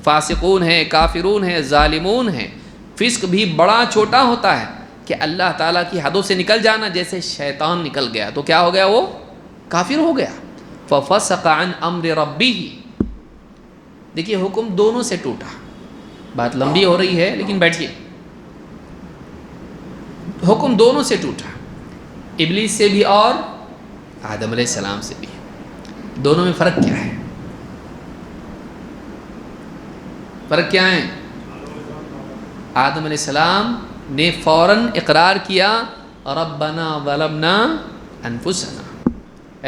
فاسقون ہے، کافرون ہے، ظالمون ہے، فسق بھی بڑا چھوٹا ہوتا ہے کہ اللہ تعالیٰ کی حدوں سے نکل جانا، جیسے شیطان نکل گیا تو کیا ہو گیا؟ وہ کافر ہو گیا. فَفَسَقَ عَنْ أَمْرِ رَبِّهِ. دیکھیے حکم دونوں سے ٹوٹا. بات لمبی ہو رہی ہے لیکن بیٹھیے. حکم دونوں سے ٹوٹا، ابلیس سے بھی اور آدم علیہ السلام سے بھی. دونوں میں فرق کیا ہے؟ فرق کیا ہے؟ آدم علیہ السلام نے فوراً اقرار کیا ربنا ظلمنا انفسنا،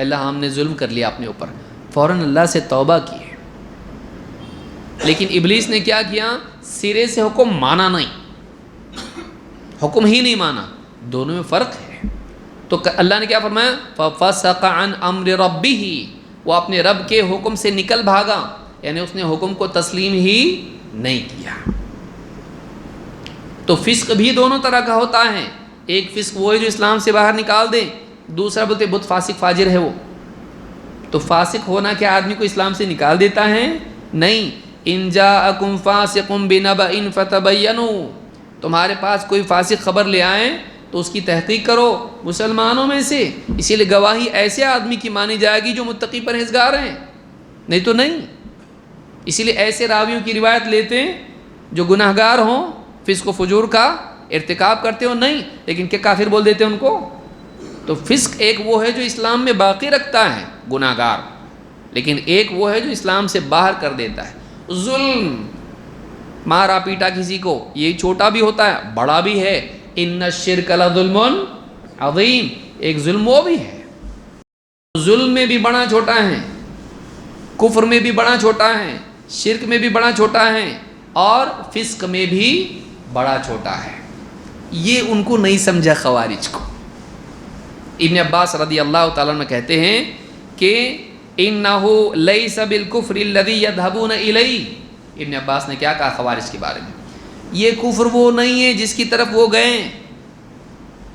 اللہ ہم نے ظلم کر لیا اپنے اوپر، فوراً اللہ سے توبہ کی. لیکن ابلیس نے کیا کیا؟ سرے سے حکم مانا نہیں، حکم ہی نہیں مانا. دونوں میں فرق ہے. تو اللہ نے کیا فرمایا؟ فَفَسَقَ عَنْ أَمْرِ رَبِّهِ. وہ اپنے رب کے حکم سے نکل بھاگا، یعنی اس نے حکم کو تسلیم ہی نہیں کیا. تو فسق بھی دونوں طرح کا ہوتا ہے. ایک فسق وہ ہے جو اسلام سے باہر نکال دے، دوسرا بولتے بہت فاسق فاجر ہے وہ. تو فاسق ہونا کیا آدمی کو اسلام سے نکال دیتا ہے؟ نہیں. ان جاءکم فاسق بنبأ فتبینوا. تمہارے پاس کوئی فاسق خبر لے آئیں تو اس کی تحقیق کرو مسلمانوں میں سے. اسی لیے گواہی ایسے آدمی کی مانی جائے گی جو متقی پرہیزگار ہیں، نہیں تو نہیں. اسی لیے ایسے راویوں کی روایت لیتے ہیں جو گناہ گار ہوں، فسق و فجور کا ارتکاب کرتے ہو نہیں، لیکن کیا کافر بول دیتے ہیں ان کو. تو فسق ایک وہ ہے جو اسلام میں باقی رکھتا ہے گناہ گار، لیکن ایک وہ ہے جو اسلام سے باہر کر دیتا ہے. ظلم، مارا پیٹا کسی کو، یہ چھوٹا بھی ہوتا ہے بڑا بھی ہے. ان الشرک لظلم عظیم، ایک ظلم وہ بھی ہے. ظلم میں بھی بڑا چھوٹا ہے، کفر میں بھی بڑا چھوٹا ہے، شرک میں بھی بڑا چھوٹا ہے، اور فسق میں بھی بڑا چھوٹا ہے. یہ ان کو نہیں سمجھا خوارج کو. ابن عباس رضی اللہ تعالیٰ عنہ کہتے ہیں کہ انہ لیس بالکفر الذی یذهبون الیہ. ابن عباس نے کیا کہا خوارج کے بارے میں؟ یہ کفر وہ نہیں ہے جس کی طرف وہ گئے،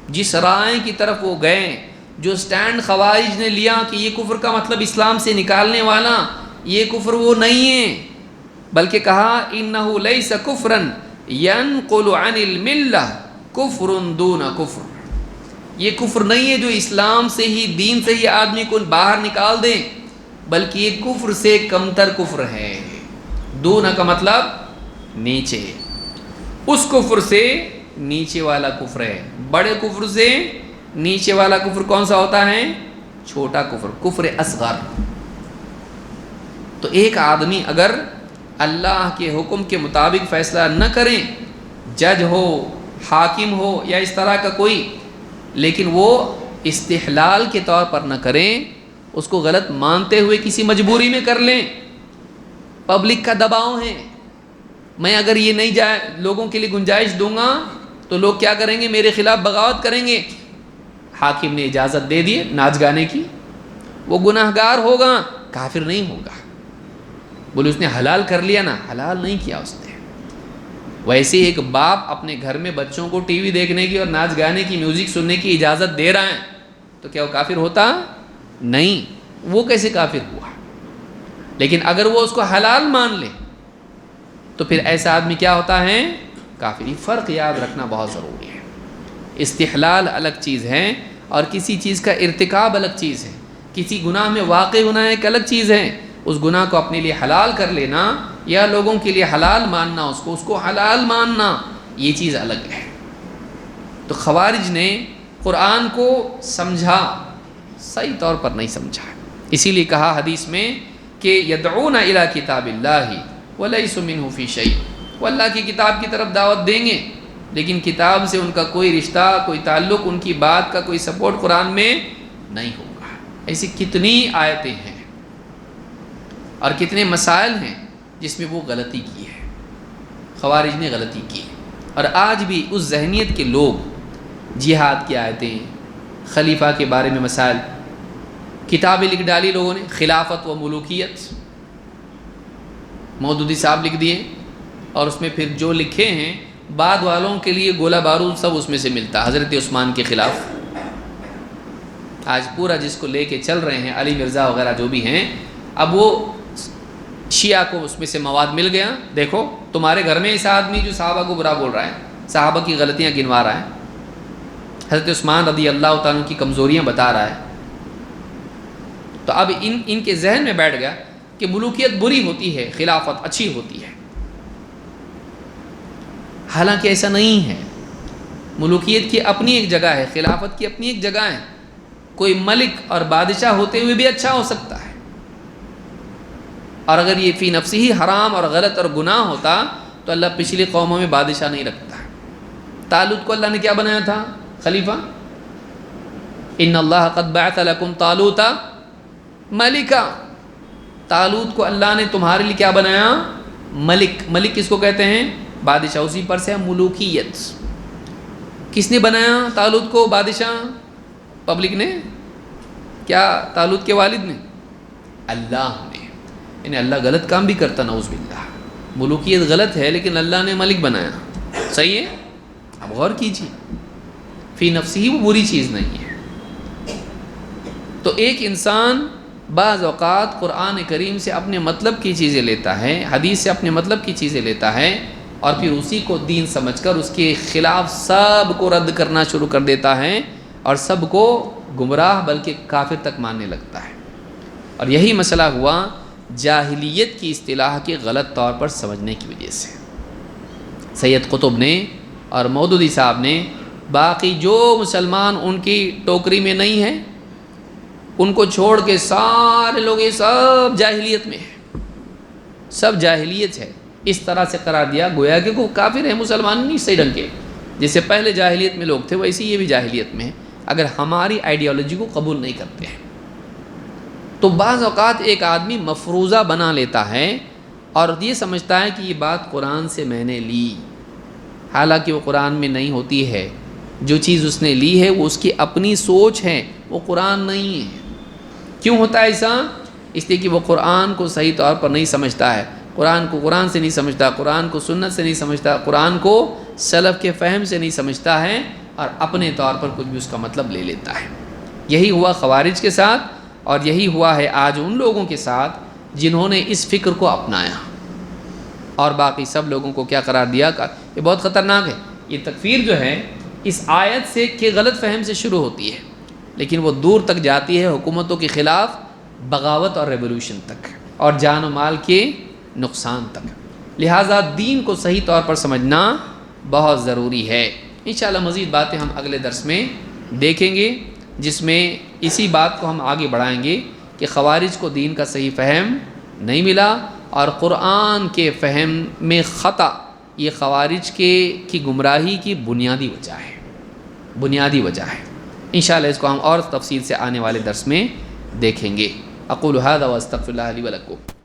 جس رائے کی طرف وہ گئے، جو سٹینڈ خوارج نے لیا کہ یہ کفر کا مطلب اسلام سے نکالنے والا، یہ کفر وہ نہیں ہے. بلکہ کہا انہ لیس کفرا ینقل عن الملہ کفر دون کفر. یہ کفر نہیں ہے جو اسلام سے ہی، دین سے ہی آدمی کو باہر نکال دیں، بلکہ یہ کفر سے کمتر کفر ہے. دون کا مطلب نیچے، اس کفر سے نیچے والا کفر ہے. بڑے کفر سے نیچے والا کفر کون سا ہوتا ہے؟ چھوٹا کفر، کفر اصغر. تو ایک آدمی اگر اللہ کے حکم کے مطابق فیصلہ نہ کریں، جج ہو، حاکم ہو یا اس طرح کا کوئی، لیکن وہ استحلال کے طور پر نہ کریں، اس کو غلط مانتے ہوئے کسی مجبوری میں کر لیں. پبلک کا دباؤ ہے، میں اگر یہ نہیں جائے لوگوں کے لیے گنجائش دوں گا تو لوگ کیا کریں گے؟ میرے خلاف بغاوت کریں گے. حاکم نے اجازت دے دی ناچ گانے کی، وہ گناہ گار ہوگا، کافر نہیں ہوگا. بولے اس نے حلال کر لیا نا، حلال نہیں کیا اس نے. ویسے ایک باپ اپنے گھر میں بچوں کو ٹی وی دیکھنے کی اور ناچ گانے کی، میوزک سننے کی اجازت دے رہا ہے تو کیا وہ کافر ہوتا؟ نہیں. وہ کیسے کافر ہوا؟ لیکن اگر وہ اس کو حلال مان لے تو پھر ایسا آدمی کیا ہوتا ہے؟ کافر. یہ فرق یاد رکھنا بہت ضروری ہے. استحلال الگ چیز ہے اور کسی چیز کا ارتکاب الگ چیز ہے. کسی گناہ میں واقع ہونا ایک الگ چیز ہے، اس گناہ کو اپنے لیے حلال کر لینا یا لوگوں کے لیے حلال ماننا، اس کو حلال ماننا، یہ چیز الگ ہے. تو خوارج نے قرآن کو سمجھا، صحیح طور پر نہیں سمجھا. اسی لیے کہا حدیث میں کہ یدعون الی کتاب اللہ ولیسوا منہ فی شیء. وہ اللہ کی کتاب کی طرف دعوت دیں گے لیکن کتاب سے ان کا کوئی رشتہ، کوئی تعلق، ان کی بات کا کوئی سپورٹ قرآن میں نہیں ہوگا. ایسی کتنی آیتیں ہیں اور کتنے مسائل ہیں جس میں وہ غلطی کی ہے، خوارج نے غلطی کی. اور آج بھی اس ذہنیت کے لوگ جہاد کی آیتیں، خلیفہ کے بارے میں مسائل، کتابیں لکھ ڈالی لوگوں نے، خلافت و ملوکیت، مودودی صاحب لکھ دیے، اور اس میں پھر جو لکھے ہیں بعد والوں کے لیے گولہ بارود سب اس میں سے ملتا، حضرت عثمان کے خلاف۔ آج پورا جس کو لے کے چل رہے ہیں علی مرزا وغیرہ جو بھی ہیں، اب وہ شیعہ کو اس میں سے مواد مل گیا، دیکھو تمہارے گھر میں ایسا آدمی جو صحابہ کو برا بول رہا ہے، صحابہ کی غلطیاں گنوا رہا ہے، حضرت عثمان رضی اللہ تعالیٰ کی کمزوریاں بتا رہا ہے، تو اب ان کے ذہن میں بیٹھ گیا کہ ملوکیت بری ہوتی ہے، خلافت اچھی ہوتی ہے۔ حالانکہ ایسا نہیں ہے، ملوکیت کی اپنی ایک جگہ ہے، خلافت کی اپنی ایک جگہ ہے۔ کوئی ملک اور بادشاہ ہوتے ہوئے بھی اچھا ہو سکتا ہے، اور اگر یہ فی نفسی ہی حرام اور غلط اور گناہ ہوتا تو اللہ پچھلی قوموں میں بادشاہ نہیں رکھتا۔ طالوت کو اللہ نے کیا بنایا تھا؟ خلیفہ۔ ان اللہ قد بعث لکم طالوت ملکا، طالوت کو اللہ نے تمہارے لیے کیا بنایا؟ ملک۔ ملک کس کو کہتے ہیں؟ بادشاہ، اسی پر سے ملوکیت۔ کس نے بنایا طالوت کو بادشاہ؟ پبلک نے؟ کیا طالوت کے والد نے؟ اللہ نے۔ یعنی اللہ غلط کام بھی کرتا، نعوذ باللہ، ملوکیت غلط ہے لیکن اللہ نے ملک بنایا، صحیح ہے؟ اب غور کیجیے، فی نفسی ہی وہ بری چیز نہیں ہے۔ تو ایک انسان بعض اوقات قرآن کریم سے اپنے مطلب کی چیزیں لیتا ہے، حدیث سے اپنے مطلب کی چیزیں لیتا ہے، اور پھر اسی کو دین سمجھ کر اس کے خلاف سب کو رد کرنا شروع کر دیتا ہے، اور سب کو گمراہ بلکہ کافر تک ماننے لگتا ہے۔ اور یہی مسئلہ ہوا جاہلیت کی اصطلاح کے غلط طور پر سمجھنے کی وجہ سے۔ سید قطب نے اور مودودی صاحب نے، باقی جو مسلمان ان کی ٹوکری میں نہیں ہیں ان کو چھوڑ کے سارے لوگ یہ سب جاہلیت میں ہیں، سب جاہلیت ہے، اس طرح سے قرار دیا گویا کہ وہ کافر ہے، مسلمان نہیں صحیح ڈھنگ کے۔ جیسے پہلے جاہلیت میں لوگ تھے ویسے یہ بھی جاہلیت میں ہیں، اگر ہماری آئیڈیالوجی کو قبول نہیں کرتے ہیں۔ تو بعض اوقات ایک آدمی مفروضہ بنا لیتا ہے اور یہ سمجھتا ہے کہ یہ بات قرآن سے میں نے لی، حالانکہ وہ قرآن میں نہیں ہوتی ہے۔ جو چیز اس نے لی ہے وہ اس کی اپنی سوچ ہے، وہ قرآن نہیں ہے۔ کیوں ہوتا ہے ایسا؟ اس لیے کہ وہ قرآن کو صحیح طور پر نہیں سمجھتا ہے، قرآن کو قرآن سے نہیں سمجھتا، قرآن کو سنت سے نہیں سمجھتا، قرآن کو سلف کے فہم سے نہیں سمجھتا ہے، اور اپنے طور پر کچھ بھی اس کا مطلب لے لیتا ہے۔ یہی ہوا خوارج کے ساتھ، اور یہی ہوا ہے آج ان لوگوں کے ساتھ جنہوں نے اس فکر کو اپنایا، اور باقی سب لوگوں کو کیا قرار دیا؟ یہ بہت خطرناک ہے۔ یہ تکفیر جو ہے اس آیت سے کہ غلط فہم سے شروع ہوتی ہے، لیکن وہ دور تک جاتی ہے، حکومتوں کے خلاف بغاوت اور ریولوشن تک، اور جان و مال کے نقصان تک۔ لہٰذا دین کو صحیح طور پر سمجھنا بہت ضروری ہے۔ انشاءاللہ مزید باتیں ہم اگلے درس میں دیکھیں گے، جس میں اسی بات کو ہم آگے بڑھائیں گے کہ خوارج کو دین کا صحیح فہم نہیں ملا، اور قرآن کے فہم میں خطا یہ خوارج کی گمراہی کی بنیادی وجہ ہے، بنیادی وجہ ہے۔ انشاءاللہ اس کو ہم اور تفصیل سے آنے والے درس میں دیکھیں گے۔ اقول ھذا واستغفر اللہ لی ولکم۔